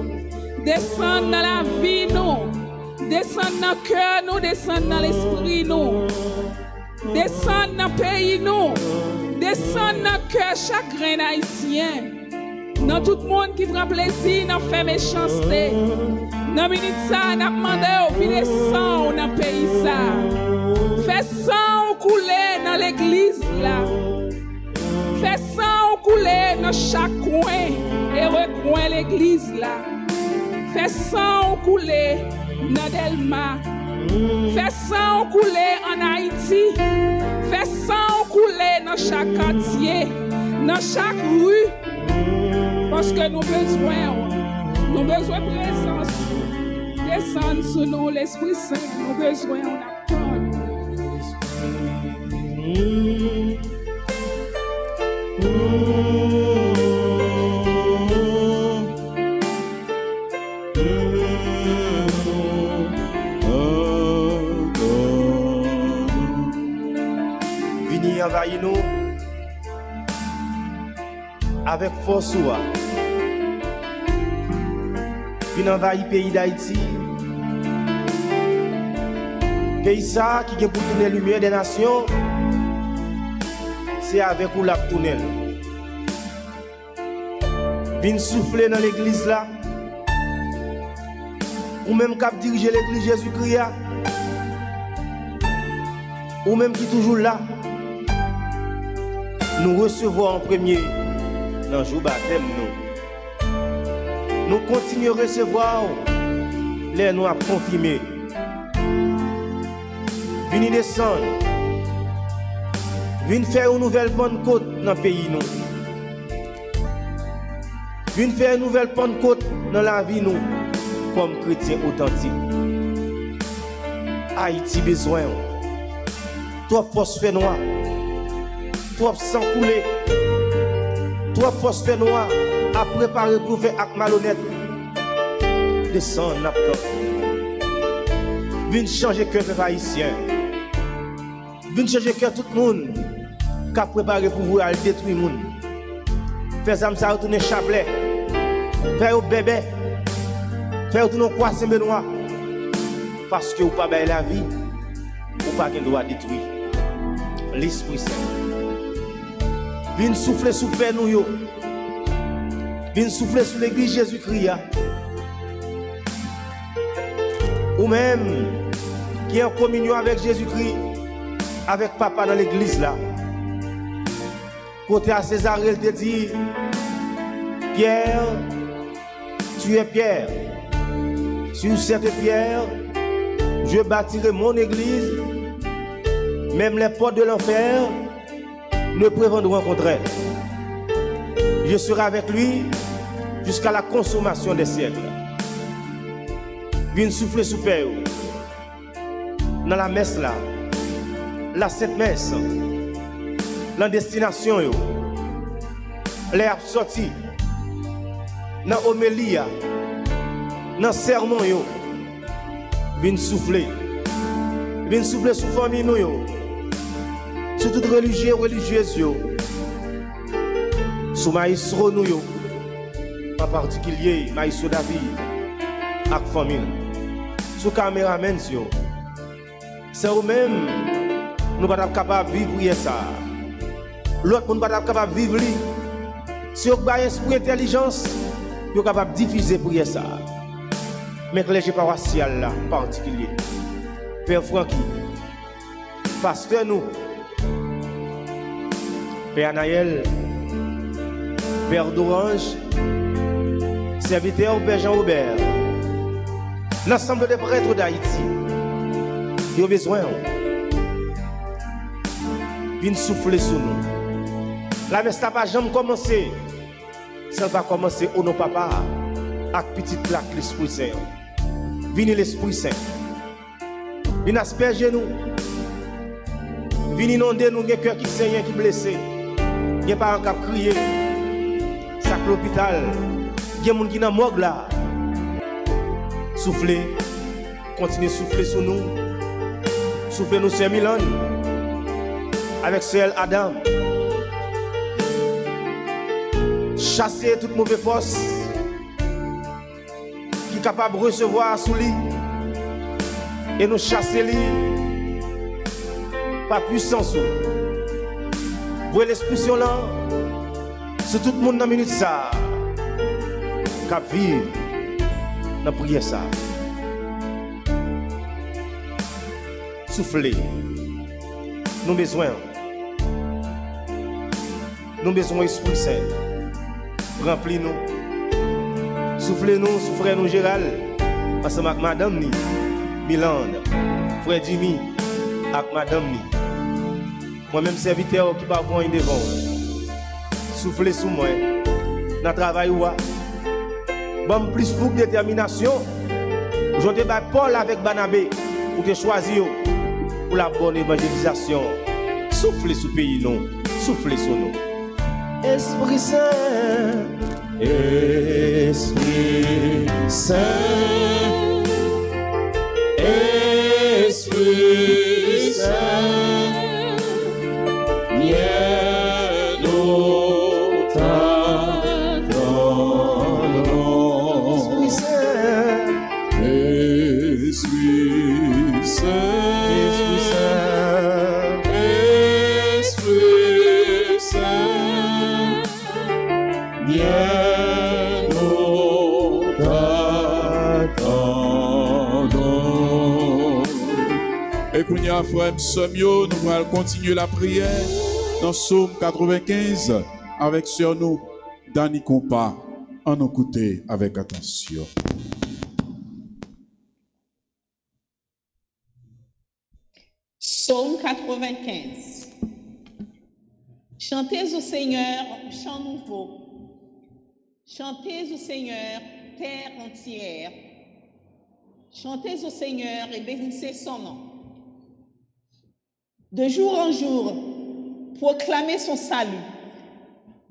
descendre dans la vie, nous, descendre dans le cœur, nous, descendre dans l'esprit, nous, descendre dans le pays, nous, descendre dans le cœur chagrin haïtien. Dans tout le monde qui prend plaisir, dans faire méchanceté. Dans minute ça, nous demandons de descendre dans le pays. Fais sang couler dans l'église là. Fais sang couler dans chaque coin et recoin l'église là. Fais sang couler dans Delma. Fais sang couler en Haïti. Fais sang couler dans chaque quartier, dans chaque rue. Parce que nous avons besoin de présence. Descendre sur nous, l'Esprit Saint. Nous avons besoin d'attendre. Venez envahir nous avec force. Venez envahir le pays d'Haïti. Pays ça qui est pour tourner la lumière des nations, c'est avec où la tunnel. Venez souffler dans l'église là. Ou même qui diriger l'église Jésus-Christ. Ou même qui toujours là. Nous recevons en premier dans le jour baptême nous. Nous continuons à recevoir les nous à confirmer. Venez descendre. Venez faire une nouvelle Pentecôte dans le pays nous. Venez faire une nouvelle Pentecôte dans la vie nous comme chrétiens authentiques. Haïti besoin. Toi force fait noir. Toi sang coulé. Toi force fait noir à préparer pour faire acte malhonnête. Descendre n'apte. Venez changer cœur peuple haïtien. Venez changer cœur tout le monde qui a préparé pour vous aller détruire le monde. Faire ça, ça retourner chapelet. Faire au bébé. Faire retourner quoi c'est noir. Parce que vous pas bailler la vie, vous pas qu'un droit détruire. L'Esprit Saint. Viens souffler sous père nous yo. Viens souffler sur l'église Jésus-Christ. Ou même qui est en communion avec Jésus-Christ, avec papa dans l'église là. Côté à César, il te dit, Pierre, tu es Pierre. Sur cette pierre, je bâtirai mon église. Même les portes de l'enfer ne prévendront contre elle. Je serai avec lui jusqu'à la consommation des siècles. Viens souffler sous père. Dans la messe là, la Sainte Messe, la destination, l'air sorti, dans l'homélie, dans le sermon, viens souffler. Viens souffler sur la famille, sur toute religieux, religieuse, sur maïsro, en particulier maïsro David, et la famille, sur la caméraman, c'est eux-mêmes, nous ne sommes pas capables de vivre ça. L'autre, nous ne sommes pas capables de vivre. Si vous avez un esprit d'intelligence, vous êtes capable de diffuser pour ça. Mais que les paroissiales là, en particulier, Père Francky, Pasteur nous, Père Naël, Père d'Orange, serviteur Père Jean-Robert, l'ensemble des prêtres d'Haïti, ils ont besoin de souffler sur nous. La messe n'a pas jamais commencé, ça va commencer au nom papa, avec petite claque l'Esprit Saint. Venez l'Esprit Saint. Venez asperger nous. Venez inonder nous, des cœurs qui saignent, qui blessés. Des parents qui crient. Ça à l'hôpital. Des gens qui sont morts là. Soufflez. Continuez à souffler sur nous. Soufflez nous, Sœur Milan. Avec Sœur Adam. Chassez toute mauvaise force qui est capable de recevoir sous lui et nous chasser lui par puissance. Vous voyez l'expression là, c'est tout le monde dans la minute ça qui vit dans la prière ça. Soufflez. Nous avons besoin. Nous avons besoin de l'Esprit Saint. Remplis-nous. Soufflez-nous, souffrez-nous Gérald. Parce que madame ni, Milande, frère Jimmy, avec madame ni. Moi-même serviteur qui va voir une devant. Soufflez sous moi. Dans le travail ou bon plus fou que détermination. Je débat Paul avec Banabé pour te choisir pour la bonne évangélisation. Soufflez sous pays non. Soufflez sur nous. Esprit Saint, Esprit Saint, Esprit Saint, viens nous t'attendons. Esprit Saint, Esprit Saint, Esprit Saint, Esprit Saint, viens nous t'attendons. Et qu'on y a frère Somio, nous allons continuer la prière dans Psaume 95 avec sur nous, Dani Compa, en écouter avec attention. Psaume 95. Chantez au Seigneur un chant nouveau. Chantez au Seigneur, terre entière. Chantez au Seigneur et bénissez son nom. De jour en jour, proclamez son salut.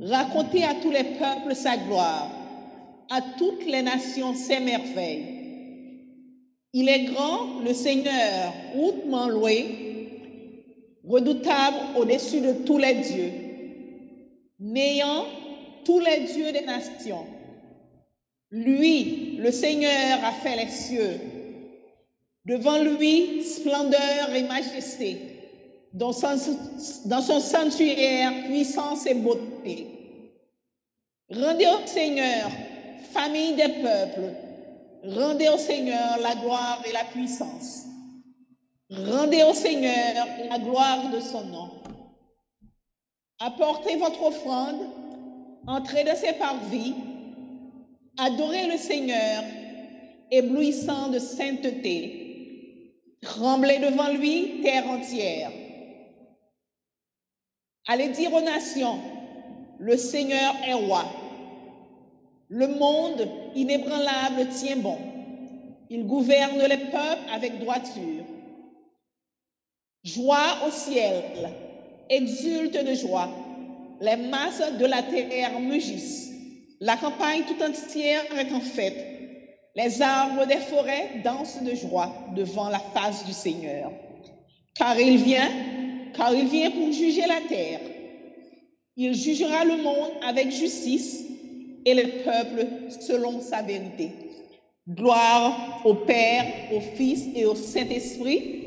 Racontez à tous les peuples sa gloire, à toutes les nations ses merveilles. Il est grand, le Seigneur, hautement loué, redoutable au-dessus de tous les dieux, n'ayant tous les dieux des nations. Lui, le Seigneur, a fait les cieux. Devant lui, splendeur et majesté. Dans son sanctuaire, puissance et beauté. Rendez au Seigneur, famille des peuples. Rendez au Seigneur la gloire et la puissance. Rendez au Seigneur la gloire de son nom. Apportez votre offrande, entrez dans ses parvis, adorez le Seigneur, éblouissant de sainteté. Tremblez devant lui, terre entière. Allez dire aux nations, le Seigneur est roi. Le monde inébranlable tient bon. Il gouverne les peuples avec droiture. Joie au ciel, exulte de joie. Les masses de la terre mugissent. La campagne tout entière est en fête. Les arbres des forêts dansent de joie devant la face du Seigneur. Car il vient pour juger la terre. Il jugera le monde avec justice et le peuple selon sa vérité. Gloire au Père, au Fils et au Saint-Esprit,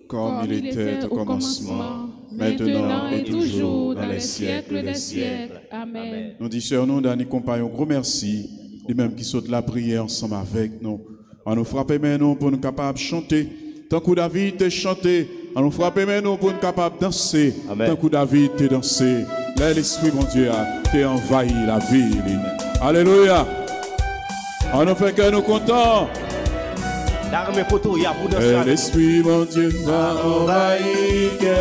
comme il était au commencement, maintenant et toujours, dans les siècles des siècles. Amen. Nous disons, nous, dans nos compagnons, gros merci, lui-même qui saute la prière ensemble avec nous. On nous frappe maintenant pour nous capables de chanter. Tant que David te chanté, on nous frappe maintenant pour nous capables de danser. Tant que David te dansé, l'Esprit, mon Dieu, t'es envahi la ville. Alléluia. On nous fait que nous contents. L'Esprit, mon Dieu, m'a envahi que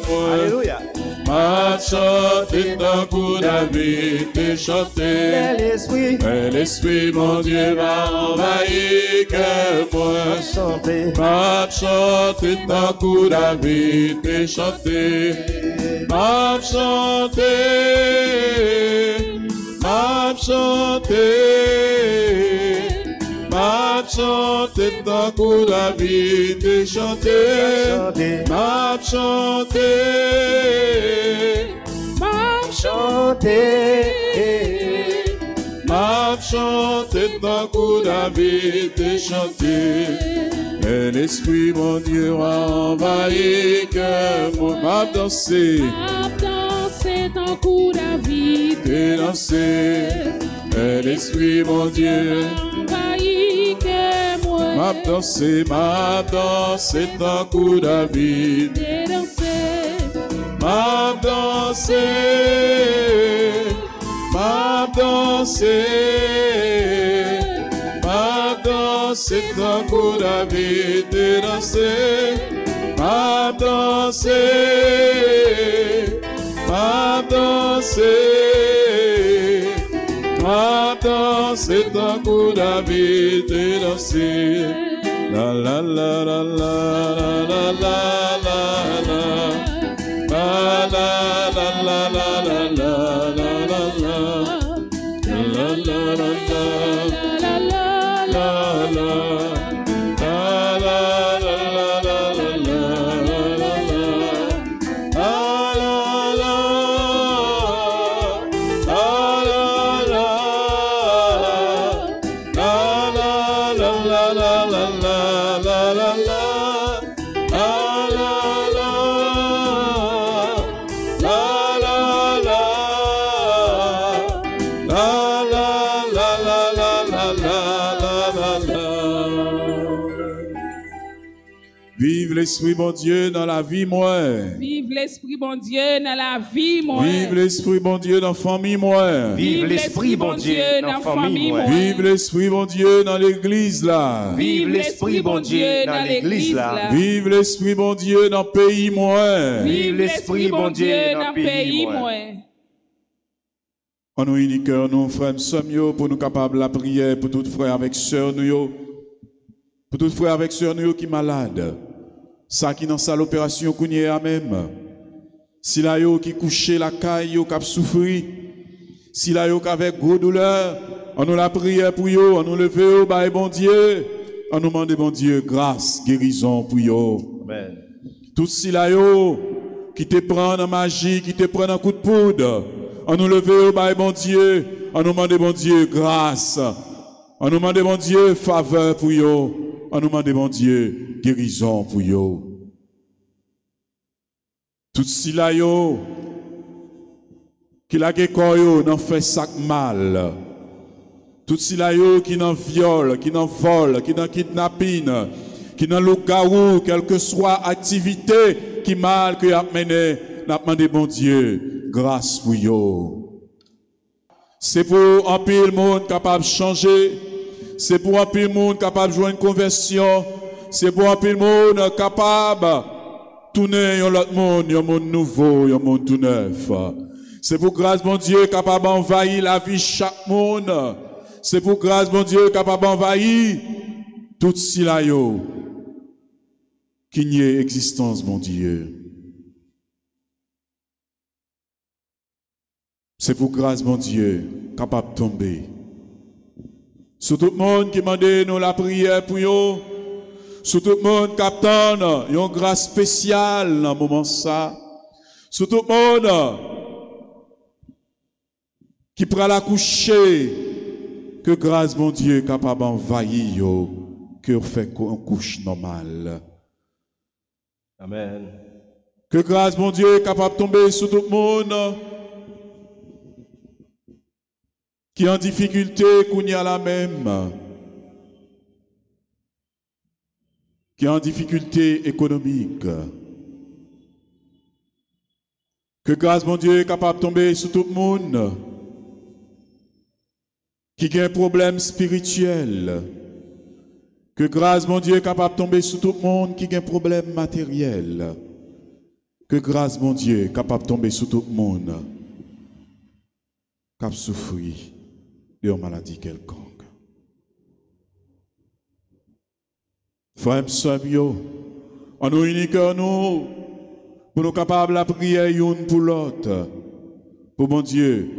moi. Alléluia. Ma chanté tant que David te chanté. L'Esprit, mon Dieu, m'a envahi que moi. Ma chanté tant que David te chanté. Ma chanté, ma chanté. M'a chanté tant que David te chanté. M'a chanté. M'a chanté. M'a chanté tant que David te chanté. Et l'Esprit, mon Dieu, a envahi que moi. M'a dansé. M'a dansé tant que David te dansé. Et l'Esprit, mon Dieu, m'a dansé tant que David. M'a dansé, m'a dansé, m'a dansé tant que David te dansé. M'a dansé, m'a dansé. M'a dansé tant que David te dansé. La la la la la la la la la la la la la la la l'Esprit bon Dieu dans la vie moi. Vive l'Esprit bon Dieu dans la vie moi. Vive l'Esprit bon Dieu dans la famille moi. Vive l'Esprit bon Dieu dans la famille moi. Vive l'Esprit bon Dieu dans l'église là. Vive l'Esprit bon Dieu dans l'église là. Vive l'Esprit bon Dieu dans le pays moi. Vive l'Esprit bon Dieu dans le pays moi. On nous unit cœur nous frères sommes pour nous capables la prière pour tout frère avec sœur nous. Pour tout frère avec sœur nous qui malade. Ça qui dans sa l'opération qu'on y a même. Si la yo qui couché la caille yo qui souffri. Si la yo qui avec gros douleur, on nous la prière pour yo, on nous lever au bail bon Dieu. On nous demande bon Dieu grâce, guérison pour yo. Amen. Tout si la yo qui te prend en magie, qui te prend un coup de poudre. On nous lever au bail bon Dieu, on nous demande bon Dieu grâce. On nous demande bon Dieu faveur pour yo. On nous demande bon Dieu guérison pour yo. Tout si la yo qui la yo n'en fait sac mal. Tout si la yo qui n'en viole, qui n'en vole, qui n'en kidnapping, qui n'en loup-garou, quelle que soit activité qui mal que a mené, n'a demandé bon Dieu grâce pour yo. C'est pour un pile monde capable de changer. C'est pour un pile monde capable de jouer une conversion. C'est pour un pile monde capable de tourner un autre monde, un monde nouveau, un monde tout neuf. C'est pour grâce, mon Dieu, capable d'envahir la vie de chaque monde. C'est pour grâce, mon Dieu, capable d'envahir tout si la yo. qu'il n'y ait existence, mon Dieu. C'est pour grâce, mon Dieu, capable de tomber. Sur tout le monde qui m'a demandé nous la prière pour eux, sur tout le monde qui attend une grâce spéciale dans ce moment ça, sur tout le monde qui prend la coucher, que grâce, mon Dieu, capable d'envahir, que vous faites une couche normale. Amen. Que grâce, mon Dieu, capable de tomber sur tout le monde qui est en difficulté, qu'on y a la même, qui est en difficulté économique. Que grâce, mon Dieu, est capable de tomber sur tout le monde qui a un problème spirituel. Que grâce, mon Dieu, est capable de tomber sur tout le monde qui a un problème matériel. Que grâce, mon Dieu, est capable de tomber sur tout le monde qui a souffert d'une maladie quelconque. Frères et sœurs, on nous unit que nous, pour nous capables de prier l'une pour l'autre, pour mon Dieu,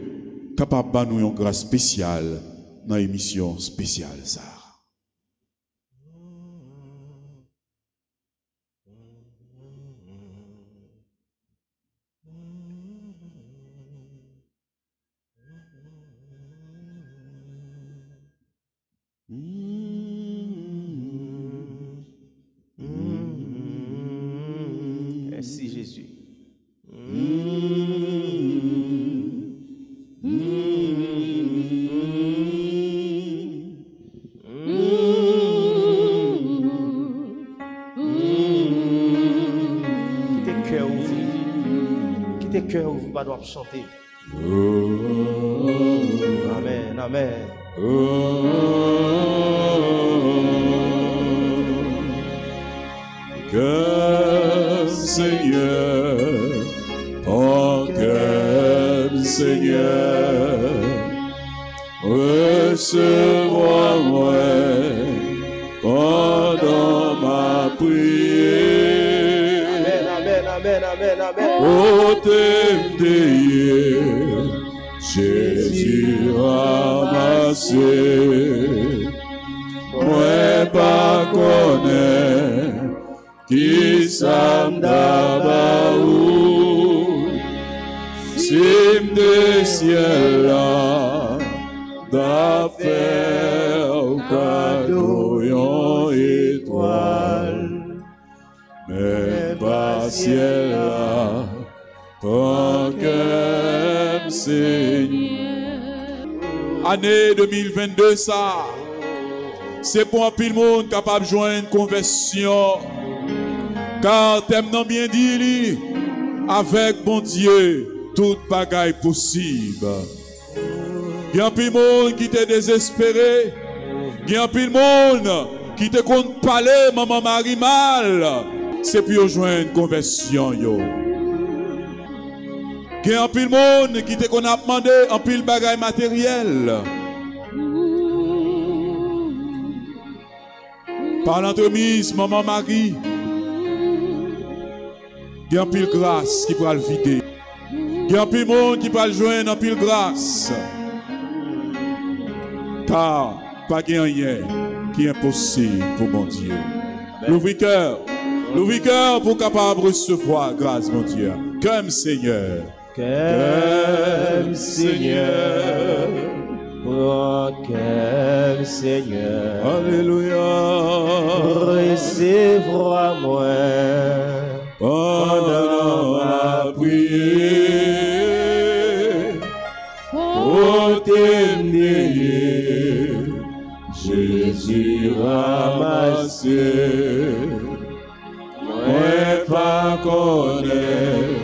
capable de nous une grâce spéciale dans l'émission spéciale ça. Merci Jésus. Quittez cœur ouvert, pas doit chanter. Amen, amen. Que Seigneur, ton cœur, Seigneur, recevoir-moi pendant ma prière. Amen, amen, amen, amen, amen. Ô t'aimer, Jésus ramassé, moi pas connaître qui s'amdabaou, sim de ciel là, d'affaire au cadeau yon étoile, mais pas ciel là, ton cœur Seigneur. Année 2022 ça, c'est pour un pile monde capable de joindre une conversion. Car t'aimes non bien dit, avec bon Dieu, toute bagaille possible. Il y a un pile monde qui t'est désespéré. Il y a un pile monde qui te compte parler, maman Marie mal. C'est pour joindre une conversion, yo. Il y a un pile monde qui te qu'on a demandé un pile bagaille matériel. Par l'entremise, maman Marie, il y a un pile grâce qui va le vider. Il y a un pile monde qui va le joindre en pile grâce. Car pas rien qui est impossible pour mon Dieu. L'ouvre-cœur pour capable de recevoir grâce, mon Dieu. Comme Seigneur. Comme Seigneur. Oh, quel Seigneur. Alléluia. Recevra-moi pendant ma prière. Oh, t'aimer, Jésus ramassé. Moi pas connaître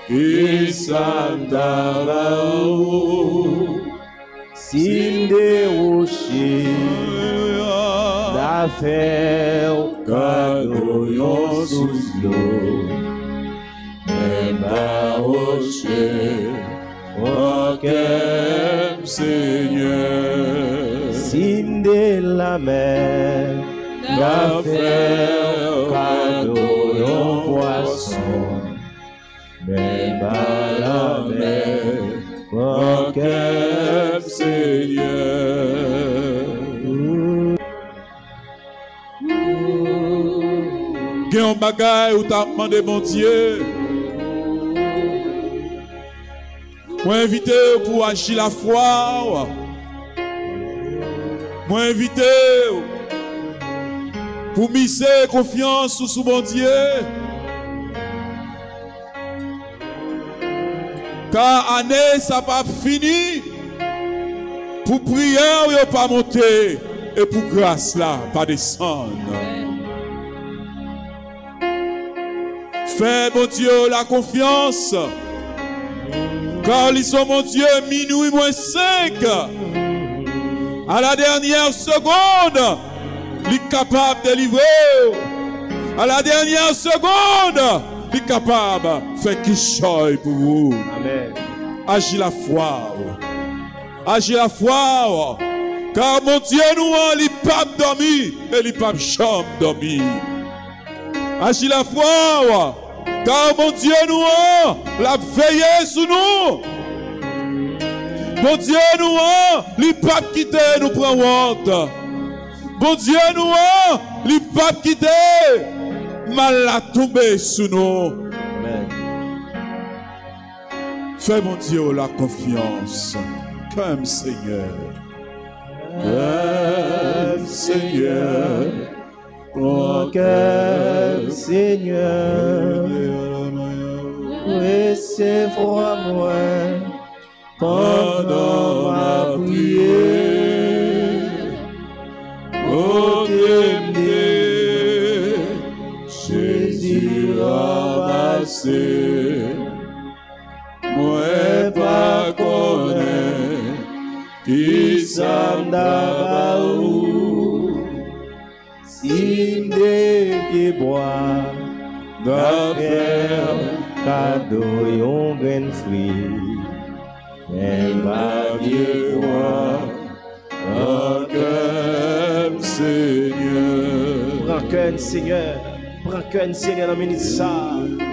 qui s'amdabaou. Sim de rocher d'affaires cadeau yon sous l'eau. Même pas rocher, oh quel Seigneur. Sim de la mer d'affaires cadeau Seigneur. Il y a un bagage où tu as demandé, mon Dieu. Moi invité pour agir la foi. Moi invité pour miser confiance sous mon Dieu. Car année ça pas fini. Pour prière, il pas monter. Et pour grâce là, pas descendre. Fais mon Dieu la confiance. Car ils sont mon Dieu minuit moins 5. À la dernière seconde, il est capable de délivrer. À la dernière seconde, il est capable de faire qu'il choisit pour vous. Amen. Agis la foi. Agis la foi. Car mon Dieu nous a il pas dormi et il pas jamais dormi. Agis la foi. Car mon Dieu nous a la veillé sur nous. Mon Dieu nous a il pas quitté nous prendre honte. Mon Dieu nous a il pas quitté mal la tomber sur nous. Amen. Fais mon Dieu la confiance. Comme Seigneur. Comme Seigneur. Mon cœur, Seigneur, recevra-moi pendant ma prière. Oh, t'aimer, Jésus ramassé. Moi, pas connaître qui s'en d'abaou. Inde qui boit, D'affaires, cadeau et un grain fruit. Elle m'a Dieu, moi, comme Seigneur. prends cœur, Seigneur. Prends cœur, Seigneur, dans le ministère.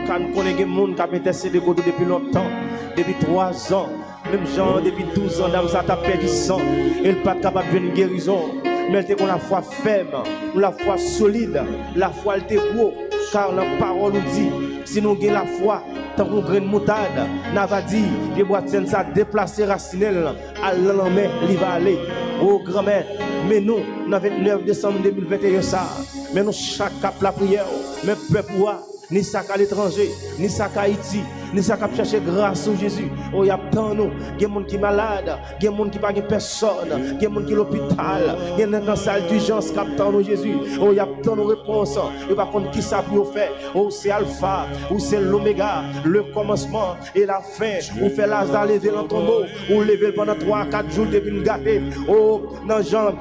Quand nous connaissons des gens qui ont été de côté depuis longtemps, depuis 3 ans, même gens depuis 12 ans, dans ça t'a perdu sang. Et le pas capable de une guérison. Mais elle la foi ferme, la foi solide, la foi elle était gros, car la parole nous dit, si nous avons la foi, tant qu'on grain de moutarde, n'a pas dit, les boîtiers ça déplacer racinel, à l'enlendemain, il va aller. Oh grand-mère, mais nous, le 29 décembre 2021, ça, mais nous chaque cap la prière, mais peuple, ni ça qu'à l'étranger, ni ça qu'à Haïti, ni ça qu'à chercher grâce au Jésus. Oh, il y a tant nous, il y a des gens qui sont malades, il y a des gens qui n'ont pas personne, il y a des gens qui sont à l'hôpital, il y a des gens d'urgence qui attendent Jésus. Oh, il y a tant de réponses, et par contre, qui ça pour faire? Oh, c'est Alpha, ou c'est l'Oméga, le commencement et la fin. Ou fait Lazare lever dans ton tombeau, ou lever pendant 3 à 4 jours depuis nous gâter. Oh, dans Jean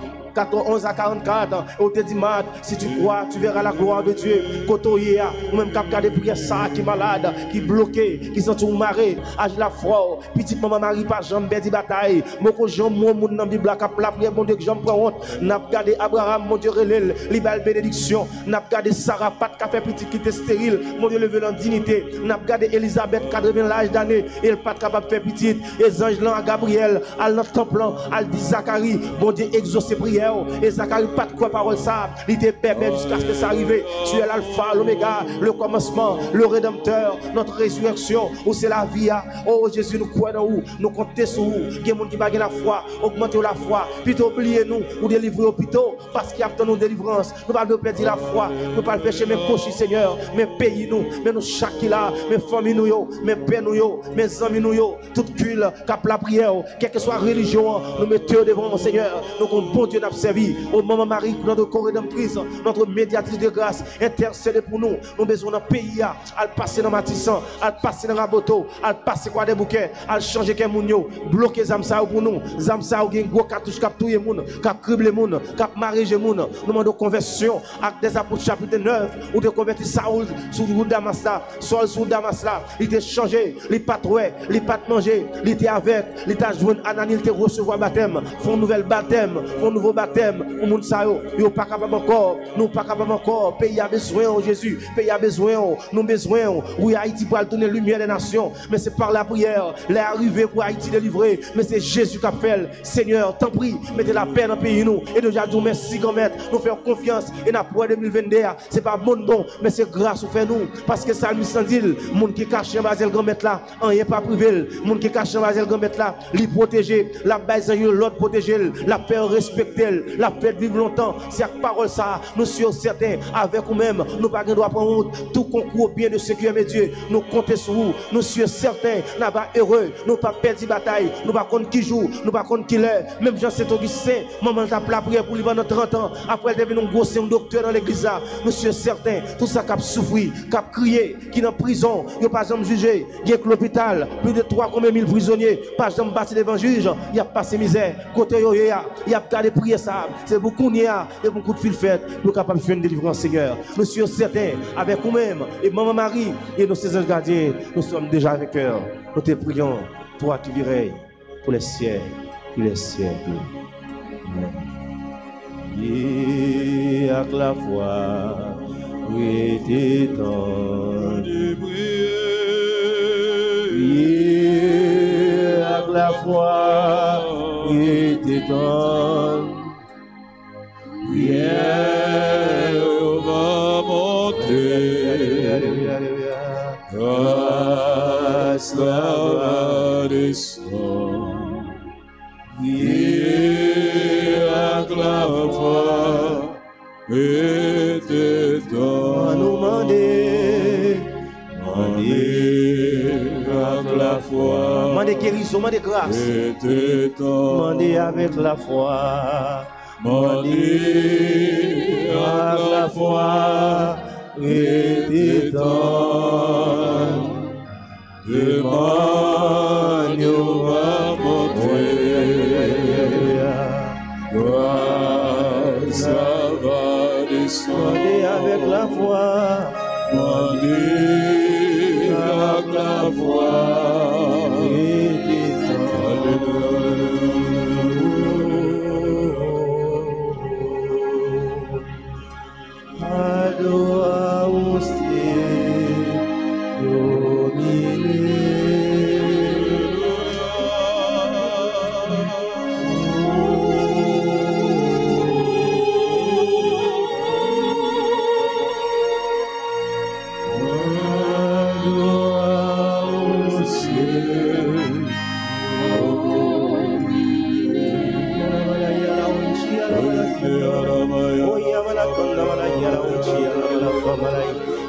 11 à 44, au te dit mat, si tu crois, tu verras la gloire de Dieu. Kotoye, ou même cap garder prière ça qui malade, qui bloqué, qui sont tout maré, âge la foi, petite maman Marie pas jambe berdi bataille, moko jambe mon monde dans Bible cap la prière bon Dieu que jambe prend honte, n'a regardé Abraham mon Dieu relève, libal bénédiction, n'a regardé Sarah pas de fait petit qui était stérile, mon Dieu levé en dignité, n'a regardé Elisabeth 80 l'âge d'année, elle pas capable de faire petite, et ange là Gabriel, al dans temple, al dit Zacharie, bon Dieu exaucer prière. Et Zacharie pas de quoi parole ça, il était permet jusqu'à ce que ça arrive. Tu es l'alpha, l'oméga, le commencement, le rédempteur, notre résurrection, où c'est la vie. Oh Jésus, nous croyons où, nous comptons sur vous. Il y a des gens qui baguent la foi, augmentez la foi, plutôt oubliez nous, ou délivrez au plutôt, parce qu'il y a tant de délivrance. Nous ne pouvons pas perdre la foi, nous ne pouvons pas faire chez mes cochis, Seigneur, mais pays nous, mais nous chaque là, mes familles nous, mes pères nous, mes amis nous, toute culte, cap la prière, quelle que soit la religion, nous mettons devant mon Seigneur, nous comptons bon Dieu servi. Au moment Marie, notre co-rédemptrice, notre médiatrice de grâce, intercédez pour nous. Nous avons besoin d'un pays à passer dans Matissan, à passer dans Raboto, à passer quoi des bouquets, à changer qu'un mounio, bloquer Zamsa pour nous. Zamsa ou gen gros cartouche cap touye moun, cap crible les moun, cap mariage moun. Nous demandons conversion avec des apôtres chapitre 9 ou de convertir Saoul sur le route Damasla, Saul sur Damasla, il était changé, il pas troué, il pas manger, il était avec, il était joindre Anani, il était recevoir baptême, font nouvel baptême, font nouveau baptême pour moun sa yo pas capable encore, nous pas capable encore. Pays a besoin Jésus, pays a besoin, nous besoin. Oui, Haïti pour tourner lumière des nations, mais c'est par la prière, l'arrivée pour Haïti délivrer, mais c'est Jésus qui a fait. Seigneur, t'en prie, mettez la paix dans le pays nous et nous disons merci grand maître, nous faisons confiance et n'a pour 2022, c'est pas bon mais c'est grâce au fait nous parce que ça lui sans dit, monde qui cache en bas grand maître là, rien pas privé, monde qui cache en bas grand maître là, lui protéger, la base l'autre protéger, la paix respecter, la paix vivre longtemps, c'est la parole ça, nous sommes certains avec nous-mêmes, nous pas droit prendre route, tout concours bien de ce qui aime Dieu, nous comptons sur vous, nous sommes certains, nous pas heureux, nous pas perdre bataille, nous pas contre qui joue, nous pas contre qui l'est, même Jean Saint-Augustin, maman t'a la prière pour lui pendant 30 ans, après elle devient un gros un docteur dans l'église là, nous sommes certains, tout ça qui a souffert, qui a crié, qui est en prison, il n'y a pas jamais jugé, il y a que l'hôpital, plus de 3,000 prisonniers, pas jamais battu devant juge, il y a passé misère, côté il y a gardé prier ça, c'est beaucoup il y a beaucoup de fil fait, nous sommes capables de faire une délivrance Seigneur, nous sommes certains, avec nous-mêmes, et maman Marie, et nos saisons gardiens, nous sommes déjà avec cœur, nous te prions, toi qui virais pour les siècles, Amen. Et avec la foi, oui, t'es temps de prier. Et avec la foi, oui, t'es temps. Prière va monter. Grâce va descendre. Avec la foi, était temps nous demander, avec la foi, demander guérison, demander grâce, était temps, demander avec la foi, demander avec la foi, était temps, demande nous va montrer. Ça va descendre avec la foi, avec la foi,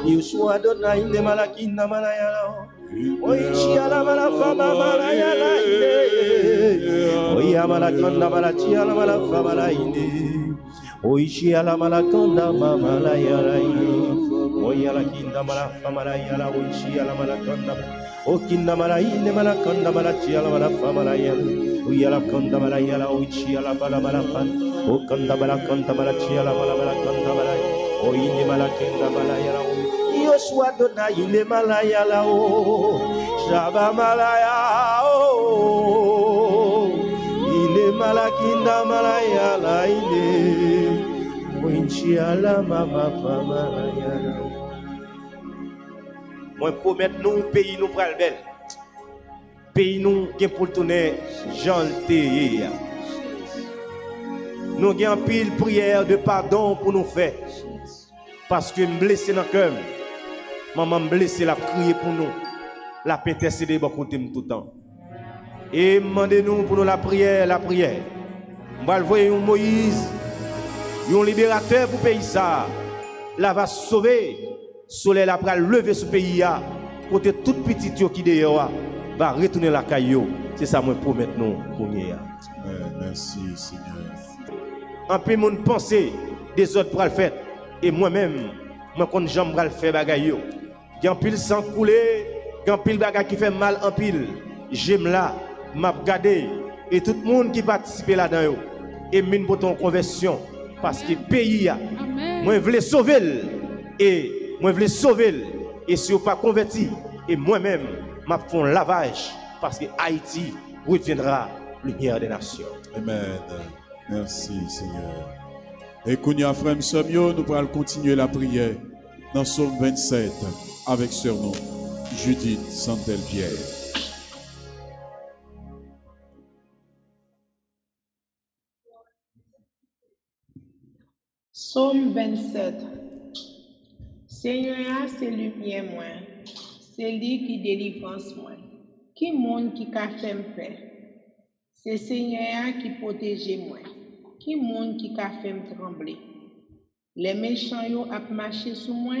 Yeshua Adonai ne malakinda malayala. Oichi ala malafama malayala inde. Oya malakanda malachi ala malafama malayinde. Oichi ala malakanda malayala inde. Oya lakinda malafama malayala. Oichi ala malakanda. Okinda malayinde malakanda malachi ala malafama malayala. Oya lakanda malayala. Oichi ala malafama. Okanda malakanda malachi ala malakanda malayala. Oine malakenda malayala. Yoshua Adonai ile malaya la o Shaba malaya o ile malakinda malaya la ile Winchi ala mama fa malaya la. Moi promettre nous pays nous pral bel. Pays nous qui pour tourner janté. Nous gain pile prière de pardon pour nous faire. Parce que me blessé dans cœur. Maman blessé la crier pour nous. La intercéder côté tout le temps. Et demandez-nous pour nous la prière, On va le voir un Moïse, un libérateur pour pays ça. La va sauver. Soleil la va lever ce pays là. Côté tout petit qui dehors va retourner la caillou. C'est ça moi promet nous pour hier. Merci Seigneur. Un peu mon pensée des autres pour le faire et moi-même moi quand j'aime le faire bagaille. Il y a un pile sang coulé, il y a un pile bagage qui fait mal en pile. J'aime là, m'a regardé et tout le monde qui participe là-dedans et mine pour ton conversion parce que pays a moi je veux sauver et moi je veux sauver et si vous pas converti et moi-même m'a fait un lavage parce que Haïti reviendra lumière des nations. Amen. Merci, Seigneur. Et Kounia frère Somio, nous pourrons continuer la prière dans Psaume 27 avec sœur nous, Judith Santel-Pierre. Psaume 27. Seigneur, c'est lumière moi, c'est lui qui délivrance moi. Qui monde qui a fait me faire? C'est Seigneur qui protège moi. Qui monde qui a fait me trembler? Les méchants yo ap marché sous moi,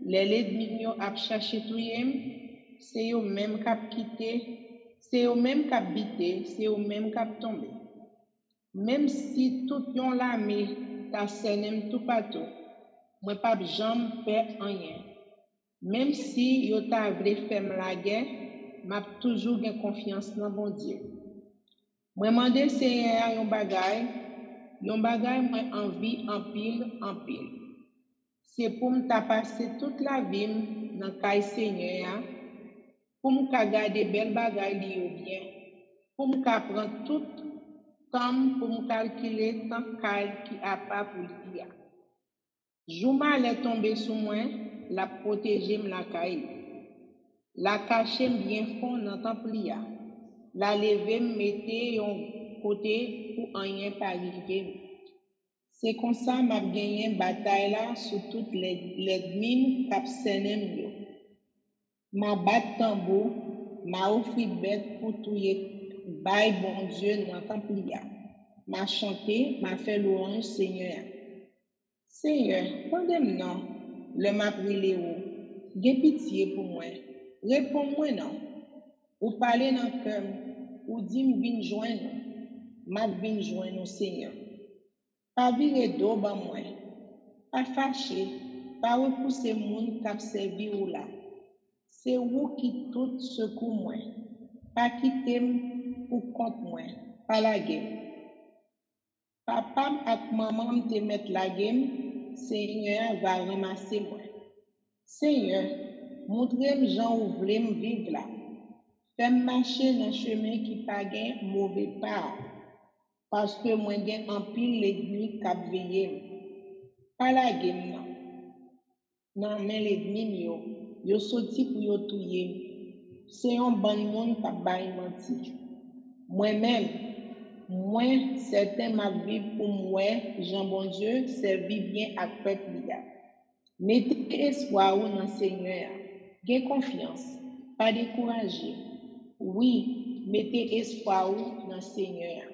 les ennemis yo ap cherché touyer, c'est yo même k'ap quitté, c'est yo même k'ap bité, c'est yo même k'ap tombé. Même si tout yon l'armée ta senem tout partout, moi pas jamais fait rien. Même si yo ta vle faire la guerre, m'a toujours gen confiance dans bon Dieu. Moi mandé Seigneur yon bagay moi envie en pile. C'est pour m'ta passer toute la vie dans kay Seigneur, pour m'ka garder belle bagay li yo bien, pour m'ka prendre tout temps pour me calculer tant kay qui a pas pour l'ia. Jouma est tombé sous moi, la protéger la kay. La cacher bien fond dans templia. La lever mettre yon côté pour rien pas arriver. C'est comme ça m'a gagné bataille là sur toutes les mines cap senem yo. Ma bat tambour, ma offri bête pour touyer bail bon Dieu dans templia. M'a chanté, m'a fait louange Seigneur. Seigneur, pendem non, le m'a brûlé ou. Gè pitié pour moi. Réponds-moi non. Ou parler dans cœur, ou dit m'vin joindre. M'a vin joindre Seigneur. Pas virer d'eau ban moi. Pas fâché, pas repousser moun k'ap servi ou là. C'est vous qui tout secoue moi. Pas quitter pour compte moi. Pas la game. Papa ak maman te mettre la game, Seigneur va ramasser moi. Seigneur, montrez-moi Jean où voulez me vivre là. Fais-moi marcher dans chemin qui pas gain mauvais pas. Parce que moi gain en pile l'ennemi qui a veillé. Pas la game non. Non mais l'ennemi yo sorti pour yo touyer. C'est un bon monde qui a bail menti. Moi-même certain ma vie pour moi, Jean bon Dieu, servi bien à peuple. Mettez espoir dans Seigneur. Gain confiance, pas décourager. Oui, mettez espoir dans Seigneur.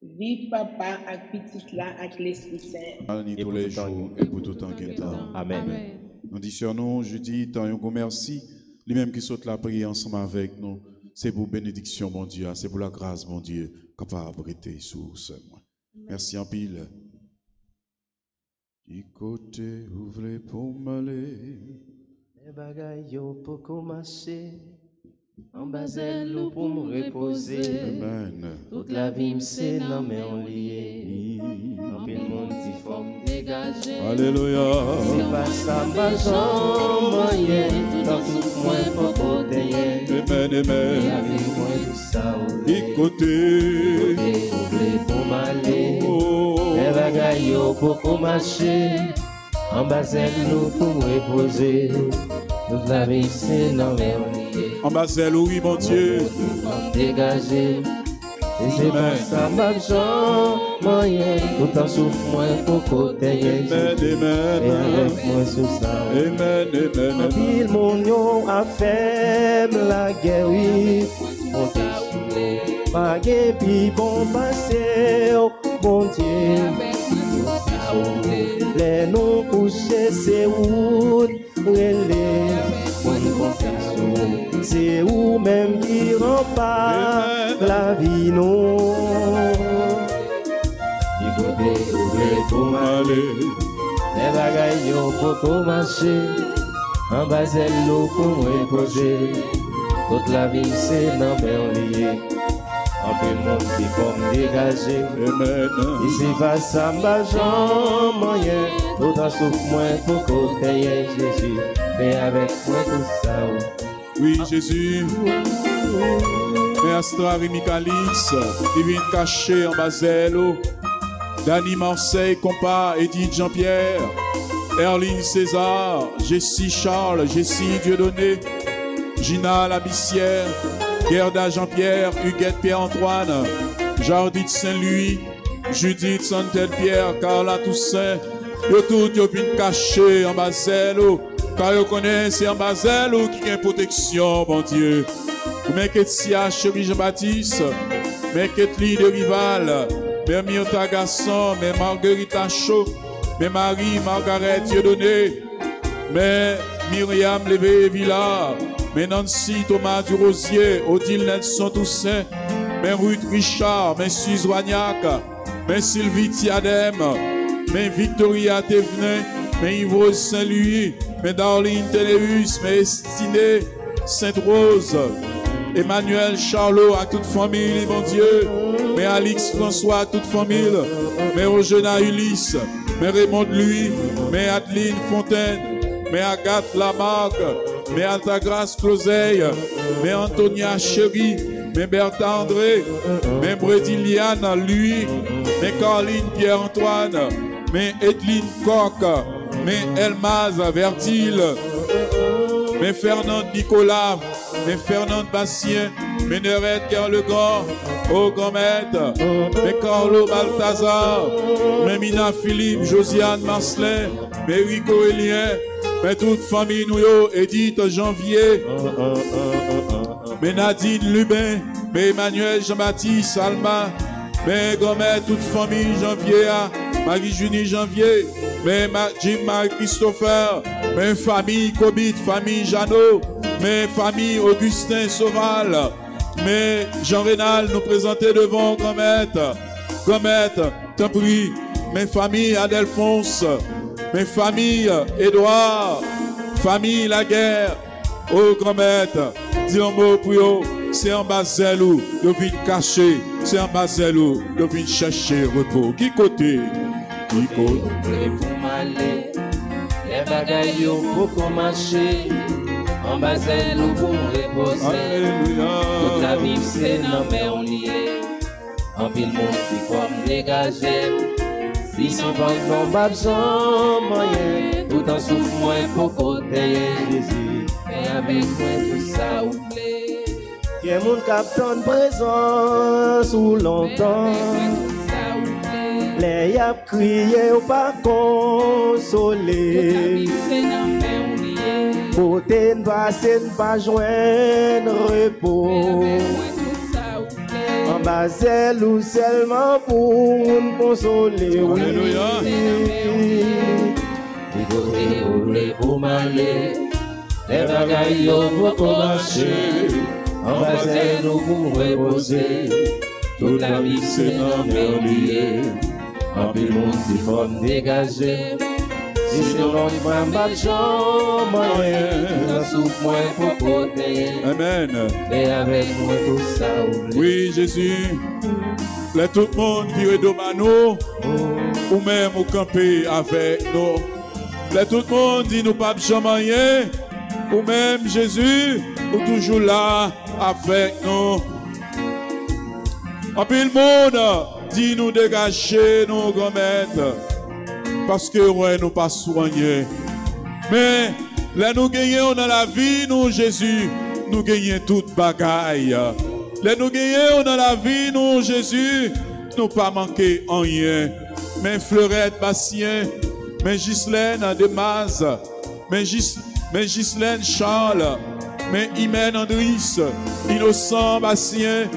Vive papa avec petit là avec l'Esprit Saint. Et tous les jours et pour tout temps qu'il temps. Amen. Nous disons, Judith, tant un merci. Lui-même qui saute la prière ensemble avec nous. C'est pour bénédiction, mon Dieu. C'est pour la grâce, mon Dieu, capable d'être sous ce moi. Merci en pile. Du côté, ouvrez pour m'aller. Les bagailles yo pour commencer. En basel ou pour me reposer. Amen. Toute la vie m'sait non mais on lié. En pile monde dit forme dégagée. Alléluia. C'est pas ça ma jambe moyen. Dans tout moins pour protéger. Amen, Et amen. avec moi tout ça Du côté. ouvrez pour m'aller. Oh. Les bagailles yo pour commencer. En basel ou pour me reposer. Toute la vie c'est non mais on lié. En Basel, oui, mon Dieu. Dégagé. Et c'est pas ça ma jambe moyen. Tout en souffre moins pour protéger. Amen, Et amen. avec moi sous ça. Amen, amen, amen. Pile mon yon a fait la guerre, oui. On te soulé. Pas gué, puis bon passé, oh, bon Dieu. Les noms couchés, c'est où relais. Bonne confession, c'est où même qui rempart la vie, non. Du côté, ouvrez pour m'aller. Les bagailles yo pour commencer. En basel l'eau pour me reposer. Toute la vie c'est non mais on lié. En peu de monde qui comme dégagé. Amen. Ici va ça ma jambe moyen. Tout en souffre moins pour côté Jésus. Fais avec moi tout ça. Oui, Jésus. Mais Astra et Michalis, qui viennent cacher en Basel, Dany Marseille, compas, Edith Jean-Pierre, Erline César, Jessie Charles, Jessie Dieudonné, Gina Labissière, Gerda Jean-Pierre, Huguette Pierre-Antoine, Jardite Saint-Louis, Judith Santel-Pierre, Carla Toussaint, yo tout yo vin caché en Basel, car yo connaît c'est en Basel qui a une protection, bon Dieu. Mais Ketia, chérie Jean-Baptiste, mais Ketli de Rival, mais Myrta Gasson, mais Marguerite Chaud, mais Marie Margaret Dieudonné, mais Myriam Lévé Villa, mais Nancy Thomas Durosier, Odile Nelson Toussaint, mais Ruth Richard, mais Suze Wagnac, mais Sylvie Tiadem, mais Victoria Thévenin, mais Yves Saint-Louis, mais Darlene Téléus, mais Estiné Sainte-Rose, Emmanuel Charlot à toute famille, mon Dieu, mais Alix François à toute famille, mais Eugéna Ulysse, mais Raymond Louis, mais Adeline Fontaine, mais Agathe Lamarck, mais Altagrace Closeille, mais Antonia Chéri, mais Bertha André, mais Brédiliane lui, mais Caroline Pierre-Antoine, mais Edline Coq, mais Elmaz Vertil, mais Fernande Nicolas, mais Fernande Bastien, mais Nerette Kerlegan, au grand maître, mais Carlo Balthazar, mais Mina Philippe, Josiane Marcelin, mais Rico Elien, mais toute famille nous yo, Edith Janvier, mais Nadine Lubin, mais Emmanuel Jean-Baptiste Alma, mais grand maître, toute famille Janvier, Marie-Junie Janvier, mais Jim Marie-Christopher, mais famille Cobit, famille Jeannot, mais famille Augustin Sauval, mais Jean-Rénal nous présenter devant grand maître, t'en prie, mes familles Adelphonse, mes familles Édouard, famille Laguerre, oh grand maître, dis un mot pour eux, c'est en Baselou, de vin caché, c'est en Baselou, de vin chercher repos. Qui côté? Qui côté? Les bagailles yo beaucoup marcher, en Baselou pour reposer. Alléluia. Toute la vie c'est dans mais on y est. En pile monde qui comme dégager. Si son banque pas besoin moyen, tout en souffre moins pour côté. Mais avec moi tout ça oublié. Qui est mon capitaine présent sous longtemps. Les yap crié ou pas consolé. Côté n'passe pas joindre repos. En Basel ou seulement pour me consoler. Alléluia. Pour m'aller, les bagailles pour marcher. En Basel ou pour reposer. Toute la vie c'est dans mes liés. En pile monde qui forme dégagé. Si je n'en pas de champ moyen, j'en souffre moins pour côté. Amen. Et avec moi tout ça oublie. Oui, Jésus. Let tout le monde vire devant nous, ou même au camper avec nous. Let tout le monde dit nous pas jamais rien, ou même Jésus, ou toujours là avec nous. En pile monde, dit nous dégager nos grands maîtres, parce que ouais, nous pas soignés. Mais là nous gagnons dans la vie, nous Jésus, nous gagnons toute bagaille. Là nous gagnons dans la vie, nous Jésus, nous pas manquer en rien. Mais Fleurette Bastien, mais Ghislaine Demaz, mais Ghislaine Charles, mais Imen Andris, Innocent Bastien,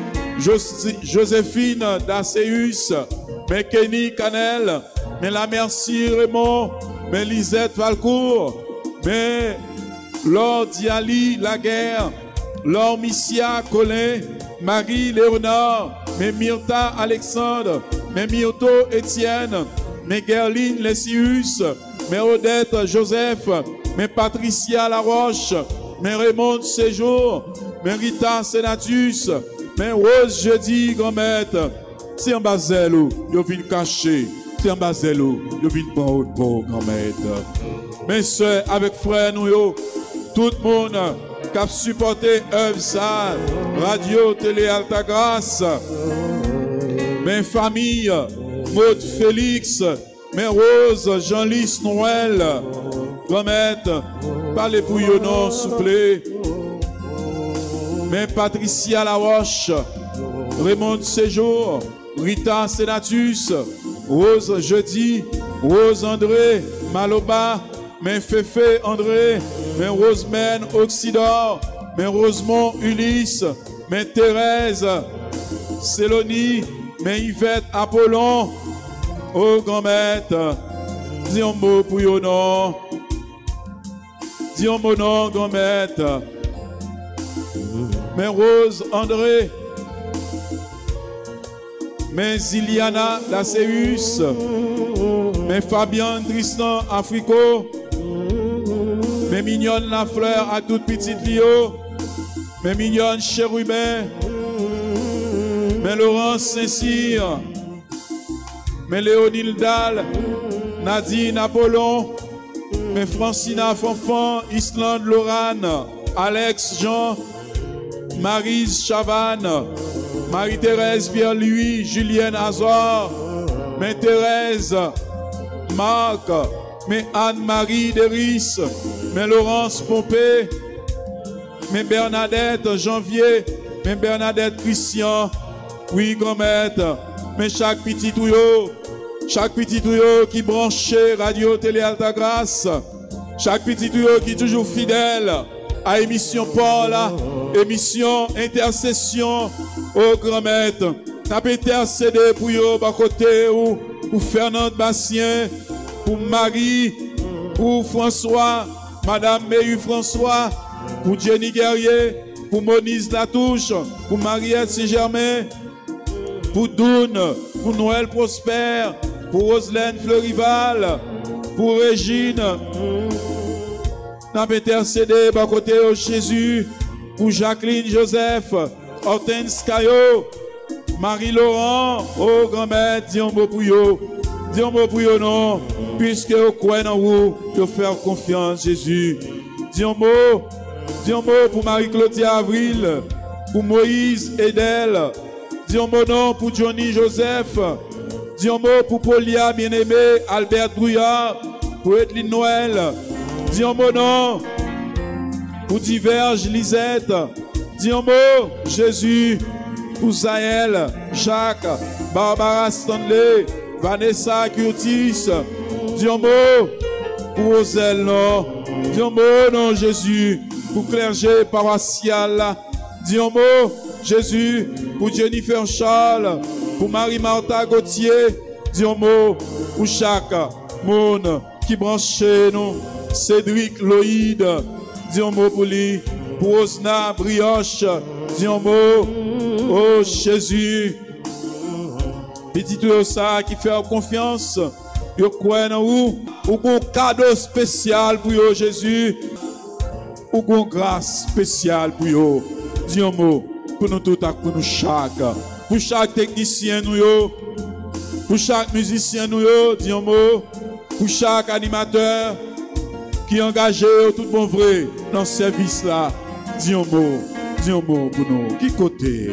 Joséphine Dacéus, mais Kenny Canel, mais la Merci Raymond, mais Lisette Valcourt, mais Laure Diali Laguerre, Laure Missia Colin, Marie Léonard, mais Myrta Alexandre, mais Myrto Étienne, mais Gerline Lessius, mais Odette Joseph, mais Patricia Laroche, mais Raymond Séjour, mais Rita Senatus, mais Rose Jeudi grand-maître. C'est en Baselou, yo vin caché. C'est en Baselou, yo vin prendre haut grand-maître. Mes soeurs, avec frères nous yo, tout le monde qui a supporté œuvre ça, radio, télé, Altagrace, mes familles, Maud Félix, Mère Rose, Jean-Lys Noël, Grand-Mère, parlez pour eux, non, s'il vous plaît. Mère Patricia Laroche, Raymond Séjour, Rita Sénatus, Rose Jeudi, Rose André, Maloba, Mère Féfé André, Mère Rosemène Oxydor, Mère Rosemont Ulysse, Mère Thérèse Célonie, Mère Yvette Apollon, oh grand-mère, dis un mot pour yo non. Dis un mot non, grand-mère. Mère Rose André, Mère Ziliana Lacéus, Mère Fabien Tristan Africo, Mère Mignonne Lafleur à toute petite Lio, Mère Mignonne Chérubin, Mère Laurence Saint-Cyr, Mère Léonille Dalle, Nadine Apollon, Mère Francina Fonfon, Islande Lorane, Alex Jean, Maryse Chavannes, Marie-Thérèse Pierre-Louis, Julienne Azor, Mère Thérèse Marc, Mère Anne-Marie Deris, Mère Laurence Pompé, Mère Bernadette Janvier, Mère Bernadette Christian, oui grand-mère, mais chaque petit tuyau qui branché Radio Télé Alta Grâce, chaque petit tuyau qui est toujours fidèle à émission Paul, émission intercession, oh grand-mère, n'a pas intercédé pour eux, par côté ou pour Fernand Bastien, pour Marie, pour François, Madame Méhu François, pour Jenny Guerrier, pour Monize Latouche, pour Mariette Saint-Germain, pour Doune, pour Noël Prosper, pour Roselaine Fleurival, pour Régine, n'a pas intercédé par côté de Jésus, pour Jacqueline Joseph, Hortense Caillot, Marie-Laurent, oh grand-mère, dis un mot pour eux, dis un mot pour eux non, puisque vous croyez en vous, de faire confiance Jésus. Dis un mot pour Marie-Claudia Avril, pour Moïse Edel, dis un mot non pour Johnny Joseph, dis un mot pour Paulia bien-aimé, Albert Douillard, pour Edline Noël, dis un mot non pour Diverge Lisette, dis un mot Jésus, pour Zaël, Jacques, Barbara Stanley, Vanessa Curtis, dis un mot pour Roselle non, dis un mot non Jésus, pour clergé paroissial, dis un mot Jésus, pour Jennifer Charles, pour Marie-Martha Gauthier, dis un mot pour chaque monde qui branche nous, Cédric Loïd, dis un mot pour lui, pour Osna Brioche, dis un mot, oh Jésus, petit tout ça qui fait confiance, yo croit en vous, ou un cadeau spécial pour vous Jésus, ou une grâce spéciale pour vous, dis un mot pour nous tous, pour nous pour chaque technicien nous yo, pour chaque musicien nous yo, dis un mot, pour chaque animateur qui est engagé tout bon vrai dans ce service là, dis un mot pour nous. Qui côté?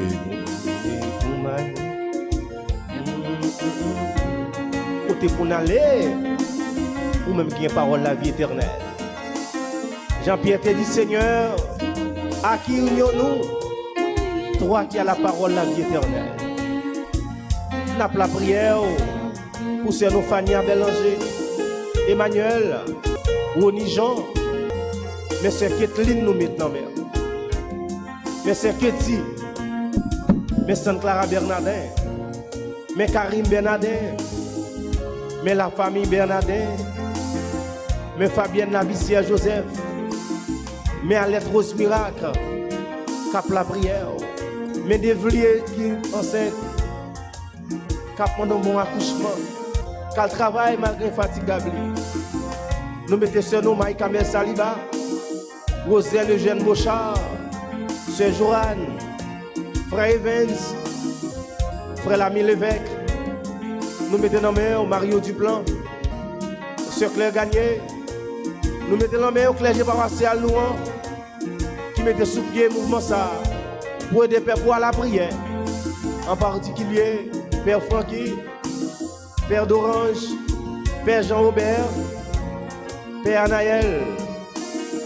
Côté pour nous aller, ou même qui est parole la vie éternelle. Jean-Pierre te dit Seigneur, à qui unions-nous? Toi qui as la parole la vie éternelle. N'a pas la prière pour ces nos Fania Bélanger, Emmanuel, Roni Jean, mais c'est Kathleen nous maintenant, mère. Mais c'est Ketty, mais Sainte Clara Bernardin, mais Karim Bernardin, mais la famille Bernardin, mais Fabienne Lavissière Joseph, mais Alette Rose Miracle, cap la prière, mais Devlier qui enceinte, cap pendant bon accouchement, qu'elle travaille malgré fatigable. Nous mettons sur nous Maï Kamel Saliba, Roselle Eugène Bochard, Sœur Joanne, Frère Evans, Frère Lamy Lévesque. Nous mettons dans main au Mario Duplan, Sœur Claire Gagné. Nous mettons dans main au clergé paroissial Louan, qui mettait sous pied le mouvement ça, pour aider Père pour la prière. En particulier, Père Francky, Père d'Orange, Père Jean-Robert, Père Anaël,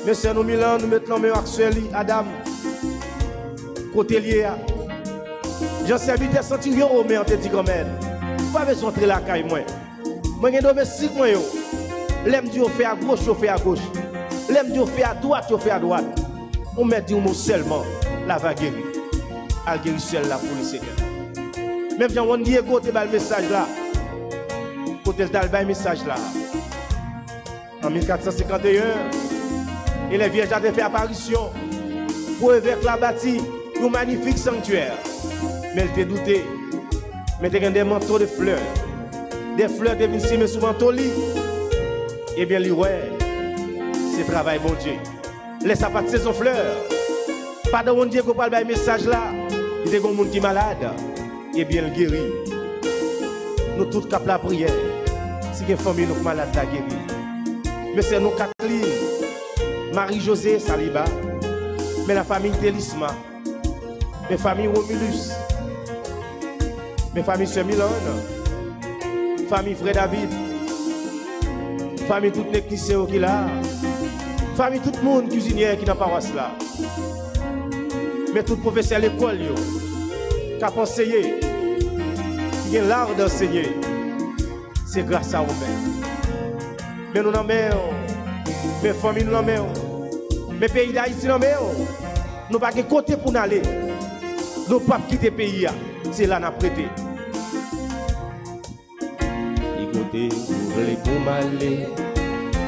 Monsieur nous Milan, nous mettons en main Axel, Adam, côté lié. Jean-Serviteur Centurion Romain, on te dit comme elle. Pas besoin d'entrer la caille, moi. Moi, je domestique, moi. L'aime Dieu fait à gauche, je fais à gauche. L'aime Dieu fait à droite, je fais à droite. On met du mot seulement, la va guérir. Elle guérit seule là pour le Seigneur. Même si on dit côté le message là, côté le message là. En 1451, et les vierges ont fait apparition pour évêque la bâti un magnifique sanctuaire. Mais elle t'a douté. Mais tu as des manteaux de fleurs. Des fleurs de venir sous manteau lit. Eh bien, lui, ouais, c'est travail, bon Dieu. Laisse à partir son fleurs. Pas de bon Dieu qu'on parle de message là. Il y a des gens qui sont malades. Eh bien, il guérit. Nous tous cap la prière. Si une famille nous malade, la guérir. Mais c'est nous Kathleen, Marie-Josée Saliba, mais la famille Télisma, mes familles Romulus, mes familles Sœur Milan, famille Frère David, famille toute technicien qui là, famille tout le monde cuisinier qui n'a pas paroisse là, mais tout professeur à l'école qui a enseigné, qui a l'art d'enseigner, c'est grâce à vous-même. Mais nous n'en mettons, mes familles nous n'en mettons, mes pays d'Haïti n'en mettons. Nous n'avons pas de côté pour nous aller. Nous ne pouvons pas quitter le pays. C'est là que nous avons prêté. Écoutez, ouvrez pour m'aller.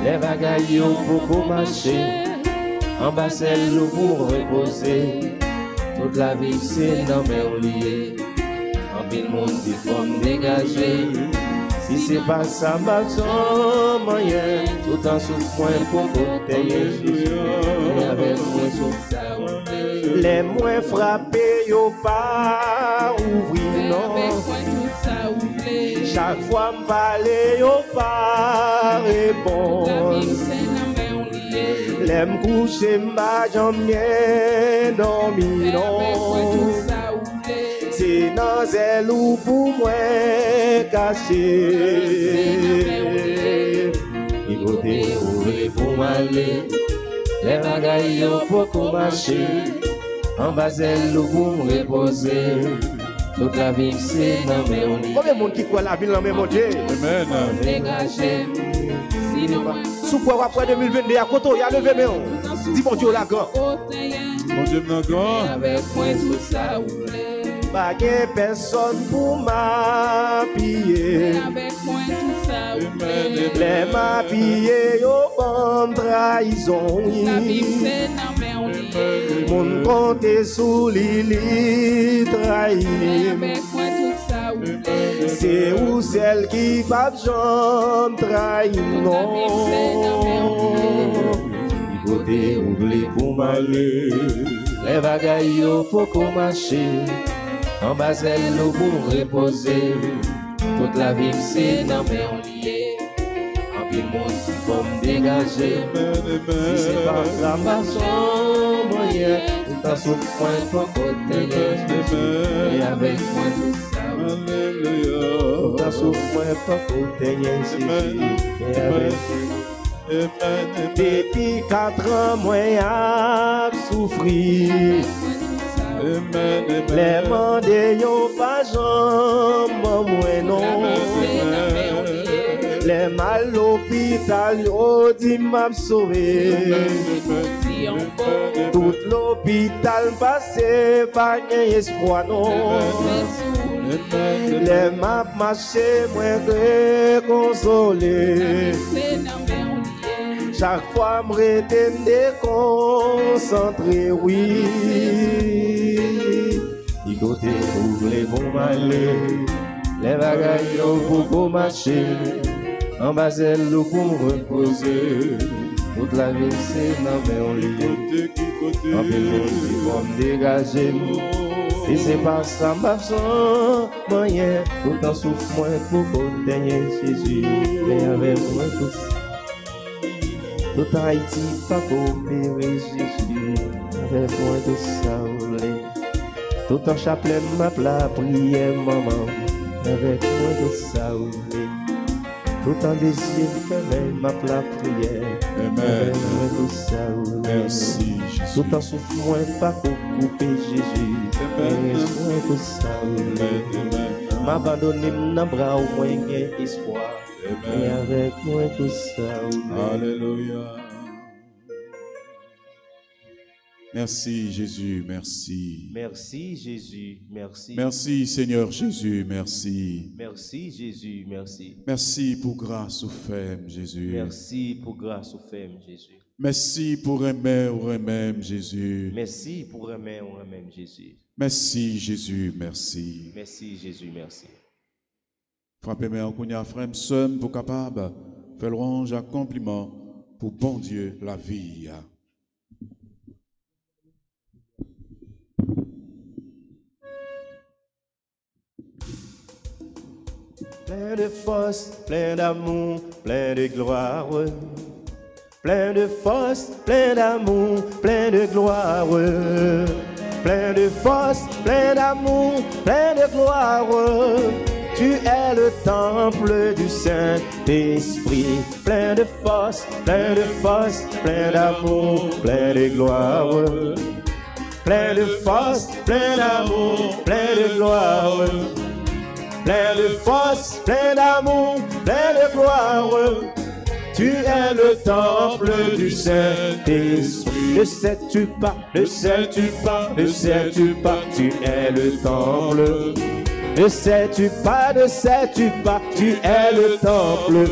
Les bagailles pour marcher. En bas, celle pour reposer. Toute la vie, c'est dans mes liés. En pile monde, il faut me dégager. Si c'est pas ça, ma moyen, tout en souffrant pour côté Jésus. Et avec moi, sur ça, les moins frappés, yo pas ouvrir, non. Chaque fois me parler, yo pas répondre. Les me coucher, ma jambe bien dormi, non. C'est dans elle ou pour moi caché. Écoutez, ouvrez pour m'aller. Les bagailles pour marcher. En bas, elle pour me reposer. Toute la vie, c'est dans mes lits. Combien de monde qui croit la vie dans mes mon Dieu? Amen. Dégagez. Sous quoi après 2022, à côté, il y a levé mes on. Dis mon Dieu, la grande. Mon Dieu, mon grand. Avec moi, tout ça, ouvrez. Pas de personne pour m'appuyer. Avec moi, tout ça, ouvrez. Les m'appuyer, yo, en trahison. La vie, c'est dans mes lits. Mon compte est sous l'île trahi. Avec moi, tout ça, ouvrez. C'est où celle qui va j'en trahir, non. Écoutez, ouvrez pour m'aller. Les bagailles pour qu'on marche. En bas, elle nous pour reposer. Toute la vie, c'est dans mes liés. En pile monde, il faut me dégager. Si c'est pas ça, ma moyen, tout en souffrant, pour côté Jésus. Et avec moi, tout ça. Alléluia. Tout en souffrant, pour côté Jésus. Et avec depuis 4 ans, moi, j'ai souffert. Les mandés y'ont pas jambes, moi non. Les mal l'hôpital y'ont dit m'a sauvé. Tout l'hôpital passé, pas d'espoir non. Les m'a marché, moi que consolé. Chaque fois, je me déconcentré, oui. Écoutez, ouvrez pour m'aller. Les bagailles pour marcher. En bas, elle pour me reposer. Toute la vie, c'est dans mes lits. En pile, il faut me dégager. Si c'est pas ça, ma sang, moyen. Tout en souffrant pour protéger Jésus. Mais avec moi, tout ça. Tout en Haïti, pas coopérer Jésus, avec moi tout ça, tout en chapelet, ma la prière, maman, avec moi de saoulé. Tout en désir fermé, ma la prière. Amen. Avec moi de saoulé. Merci, Jésus. Tout en souffrant, pas pour couper Jésus. Amen. Avec moi de saoulé. Amen. M'abandonner dans bras au moins gain espoir. Et Amen. avec moi de saoulé. Alléluia. Merci Jésus, merci. Merci Jésus, merci. Merci Seigneur Jésus, merci. Merci Jésus, merci. Merci pour grâce ou femme Jésus. Merci pour grâce au ferme Jésus. Merci pour aimer ou même Jésus. Merci pour aimer ou même Jésus. Merci Jésus, merci. Merci Jésus, merci. Frappez-moi en cognac frère somme pour capable faire louange à compliment pour bon Dieu la vie. Plein de force, plein d'amour, plein de gloire. Plein de force, plein d'amour, plein de gloire. Plein de force, plein d'amour, plein de gloire. Tu es le temple du Saint-Esprit. Plein de force, plein d'amour, plein de gloire. Plein de force, plein d'amour, plein de gloire. Plein de force, plein d'amour, plein de gloire. Tu es le temple du Saint-Esprit. Ne sais-tu pas, ne sais-tu pas, ne sais-tu pas, tu es le temple. Ne sais-tu pas, ne sais-tu pas, tu es le temple.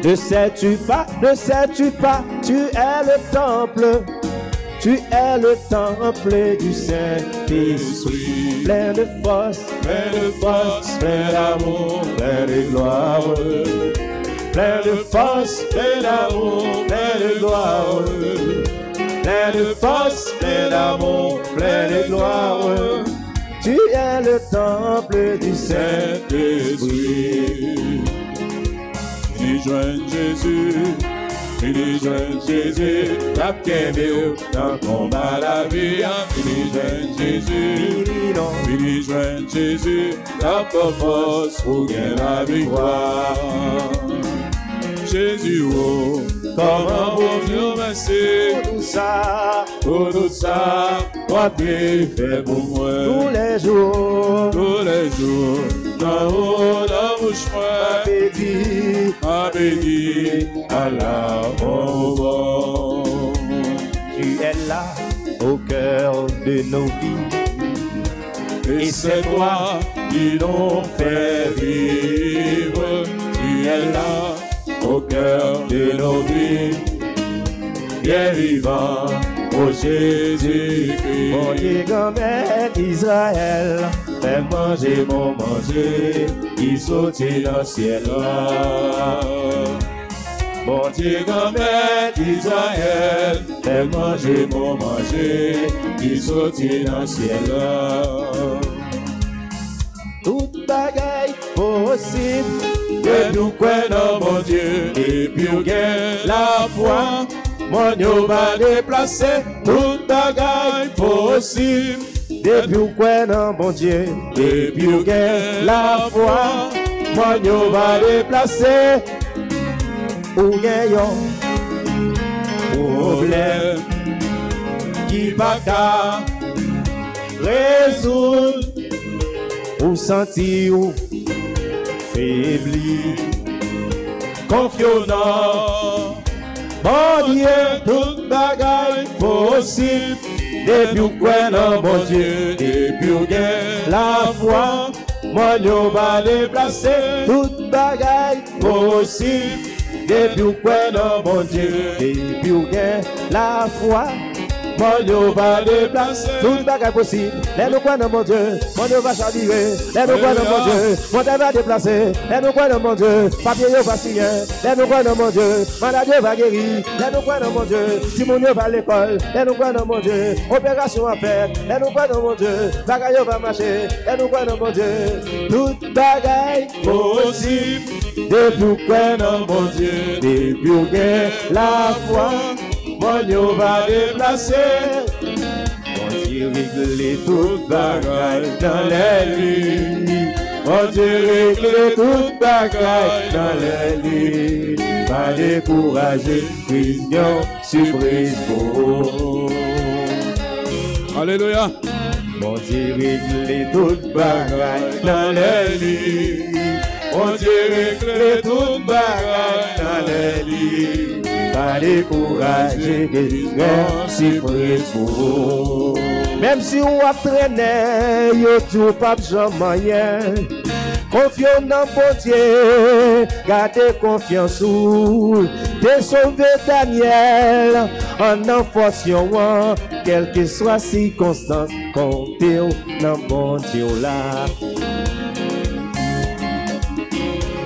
Ne sais-tu pas, ne sais-tu pas, tu es le temple. Tu es le temple du Saint-Esprit. Plein de force, plein d'amour, plein de gloire. Plein de force, plein d'amour, plein de gloire. Plein de force, plein d'amour, plein de gloire. Tu es le temple du Saint-Esprit. Fini joindre Jésus, fini joindre Jésus, la qu'aimé dans le combat la vie. Fini joindre Jésus, fini joindre Jésus, la force pour gagner la victoire. Jésus, oh, comment bon Dieu merci pour tout ça, toi tu fais pour moi Tous les jours, dans haut, dans mon chemin, béni, à la bon. tu es là au cœur de nos vies. Et c'est toi qui nous fait vivre, tu es là au cœur de nos vies, bien vivant, oh Jésus-Christ. Mon Dieu, grand-mère d'Israël, fais manger mon manger, qui sortit dans le ciel. Mon Dieu, grand-mère d'Israël, fais manger mon manger, qui sortit dans le ciel. Toute bagaille possible, Que nous croyons, mon Dieu, et puis on gagne la foi. Mon Dieu va déplacer toute bagaille possible. depuis où quoi non bon Dieu, Et puis on gagne la foi. mon Dieu va déplacer ou gagnons problème qui va qu'à résoudre ou sentir ou faibli, confiant. bon Dieu, Toute bagaille possible. depuis où quoi non bon Dieu, Et puis on gagne la foi, mon Dieu va déplacer toute bagaille possible. Depuis où quoi non bon Dieu, depuis où gagne la foi, mon Dieu va déplacer toute bagaille possible. Les nous quoi non mon Dieu, mon Dieu va chavirer. Les nous quoi non mon Dieu, mon Dieu va déplacer. Les nous quoi non mon Dieu, papier va signer. Les nous quoi non mon Dieu, maladie va guérir. Les nous quoi non mon Dieu, si mon Dieu va à l'école. Les nous quoi non mon Dieu, opération à faire. Les nous quoi non mon Dieu, bagaille va marcher. Les nous quoi non mon Dieu, toute bagaille possible. Depuis où quoi non mon Dieu, depuis où gagne la foi, mon Dieu va déplacer. Mon Dieu régler toute bagaille dans les vies. Mon Dieu règle toute bagaille dans le lit. Pas décourager, prions, surprise pour. Alléluia. Mon Dieu règle toute bagaille dans le lit. Mon Dieu règle toute bagaille dans le lit. Pas décourager, prions, surprise pour. Même si on a traîné, yo tout pas jamais. Confions dans bon Dieu, gardez confiance ou t'es sauvé Daniel en enforçant, quelle que soit la circonstance, comptez dans bon Dieu là.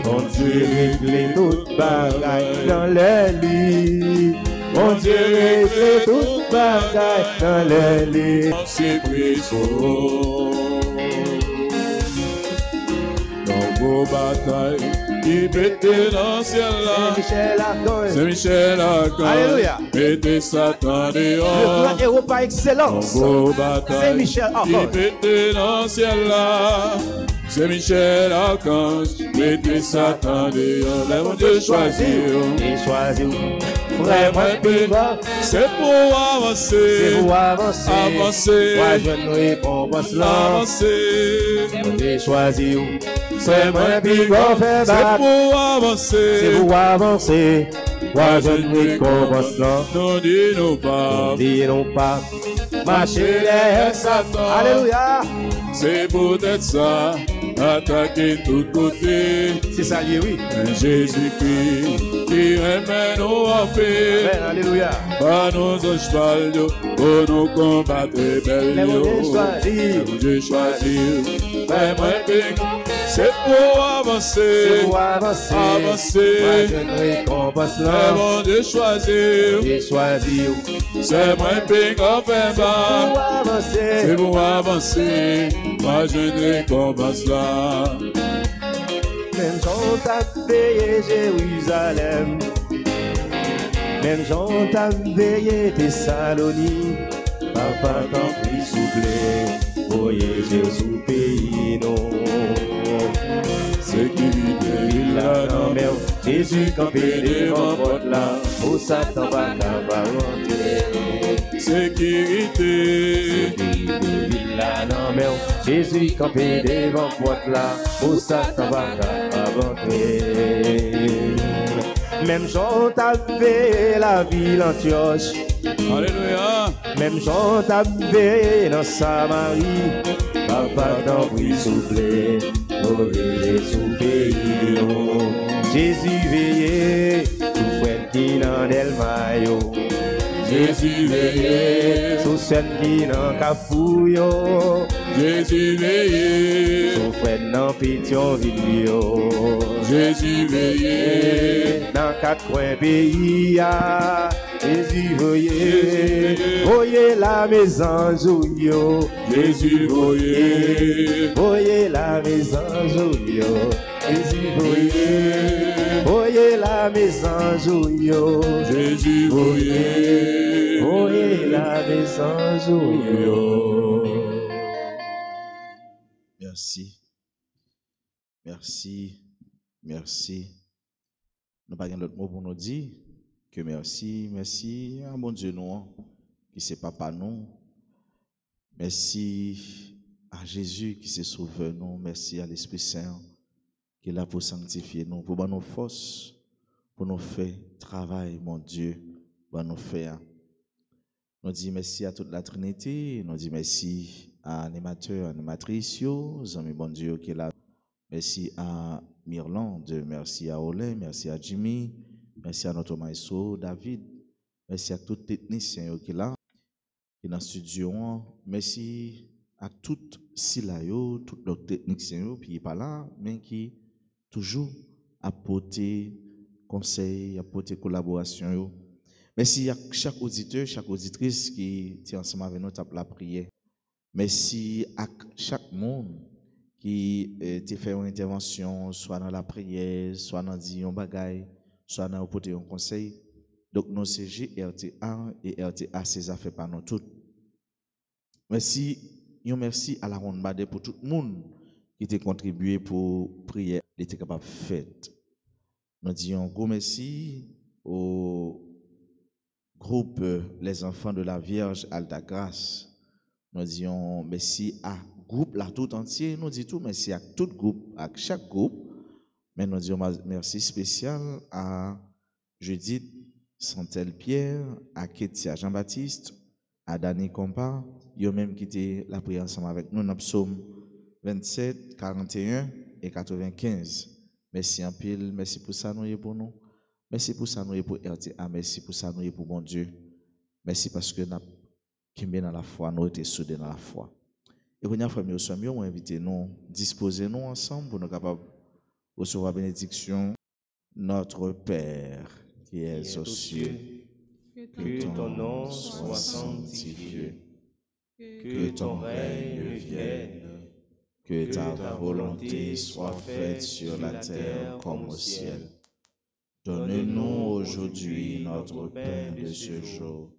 Mon Dieu règle toute bagaille dans le lit. Mon Dieu règle toute bagaille dans le lit. C'est Christ. Nos batailles qui pétaient dans le ciel là. C'est Michel Archange. Alléluia. Mettez Satan Le dehors. grand héros par excellence, Nos c'est batailles Michel qui Archange. pétaient dans le ciel là. C'est Michel Archange. Mettez Satan dehors. Les mon Dieu choisir. Et choisir. Frère, moi, C'est pour avancer. c'est pour avancer. Avancer. Moi, je ne récompense là. Avancer. Mon Dieu choisir. C'est moi, puis qu'on fait C'est battre. pour avancer. C'est pour avancer. Moi, je ne récompense là. Non, dis-nous pas. Dis-nous pas. Marcher derrière Satan. Alléluia. C'est peut-être ça. Attaquer tout côté. C'est ça, lié, oui. Un Jésus-Christ qui remet nous en paix. Amen, alléluia. Pas nos anges palio, pour nous combattre belle. Mais mon Dieu choisit. Mon Dieu choisit. Mais moi, c'est pour avancer. C'est pour avancer. Avancer. Moi, je ne récompense Mais là. mon Dieu choisir. J'ai choisi. C'est moi qui en fait bas. Pour avancer. C'est pour avancer. Moi, je ne récompense là. Même Jean t'a veillé Jérusalem. Même Jean t'a veillé Thessalonique. Papa t'en prie soufflé. Voyager sous pays non. Sécurité, Là dans mer, Jésus campé devant porte là. Au Satan va rentrer. sécurité. Là dans mer, Jésus campé devant porte là. Au Satan va rentrer. Même Jean t'a fait la ville Antioche. Alléluia. Même Jean t'a veillé dans Samarie. Papa t'en prie soufflé. Voyager sous pays non. Jésus veillé, tout frère qui n'en est le maillot. Jésus veillé. Sous scène qui n'en cafouillot. Jésus veillé. Sous frère n'en pétion vidéo. Jésus veillé. Dans quatre coins pays, Jésus voyez, voyez la maison joyeux. Jésus voyé. Voyez la maison joyeux. Jésus voyez, voyez la maison joyeux. Jésus voyé. Voyez la maison joyeux. Merci. Merci. Merci. Nous n'avons pas d'autre mot pour nous dire que merci. Merci à mon Dieu, nous, qui c'est papa, nous. Merci à Jésus qui s'est sauvé, nous. Merci à l'Esprit Saint qui est là pour sanctifier nous, pour nous force, pour nous faire travail, mon Dieu, pour nous faire. Nous disons merci à toute la Trinité. Nous disons merci à l'animateur, animatrice, amis, bon Dieu, qui est là. Merci à Mirlande, merci à Olin, merci à Jimmy, merci à notre maestro David, merci à tous les techniciens qui sont là, qui sont dans le studio. Merci à tous Silayo, tous les techniciens qui sont pas là, mais qui toujours apportent conseil, apportent collaboration. Merci à chaque auditeur, chaque auditrice qui est ensemble avec nous pour la prière. Merci à chaque monde qui te fait une intervention, soit dans la prière, soit dans un bagage, soit dans un conseil. Donc, nous c'est GRTA et RTA, c'est affaires par nous toutes. Merci à la ronde Badé pour tout le monde qui t'a contribué pour prier, il était capable de faire. Nous disons gros merci au groupe Les Enfants de la Vierge Alta Grâce. Nous disons merci à groupe là tout entier. Nous disons tout merci à tout groupe, à chaque groupe. Mais nous disons merci spécial à Judith Santel Pierre, à Ketia Jean-Baptiste, à Dani Compa, eux même qui étaient la prière ensemble avec nous dans Psaume 27, 41 et 95. Merci en pile, merci pour ça nous et pour nous. Merci pour ça nous et pour RTA, merci pour ça nous et pour bon Dieu. Merci parce que nous sommes dans la foi, nous sommes soudés dans la foi. Et quand nous avons fait mieux, nous invité nous, disposer nous ensemble pour nous capables de recevoir la bénédiction. Notre Père qui es aux cieux, que ton nom soit sanctifié, que ton règne vienne, que ta volonté soit faite sur la terre comme au ciel. Donne-nous aujourd'hui notre pain de ce jour.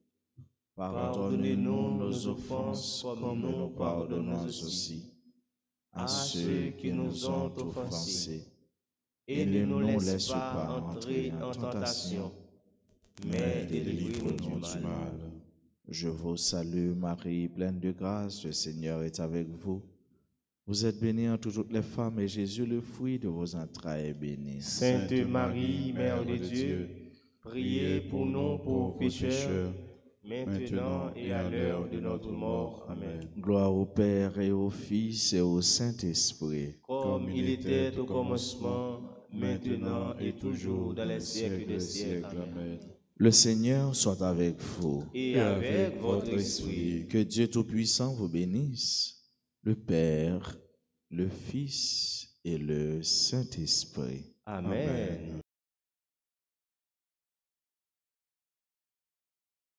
Pardonne-nous nos offenses comme nous pardonnons aussi à ceux qui nous ont offensés. Et ne nous laisse pas entrer en tentation, mais délivre-nous du mal. Je vous salue Marie, pleine de grâce, le Seigneur est avec vous. Vous êtes bénie entre toutes les femmes, et Jésus, le fruit de vos entrailles, est béni. Sainte Marie, Mère de Dieu, priez pour nous pauvres pécheurs, maintenant et à l'heure de notre mort. Amen. Gloire au Père et au Fils et au Saint-Esprit. Comme il était au commencement, maintenant et toujours, dans les siècles des siècles. Amen. Le Seigneur soit avec vous. Et avec votre esprit. Que Dieu Tout-Puissant vous bénisse, le Père, le Fils et le Saint-Esprit. Amen.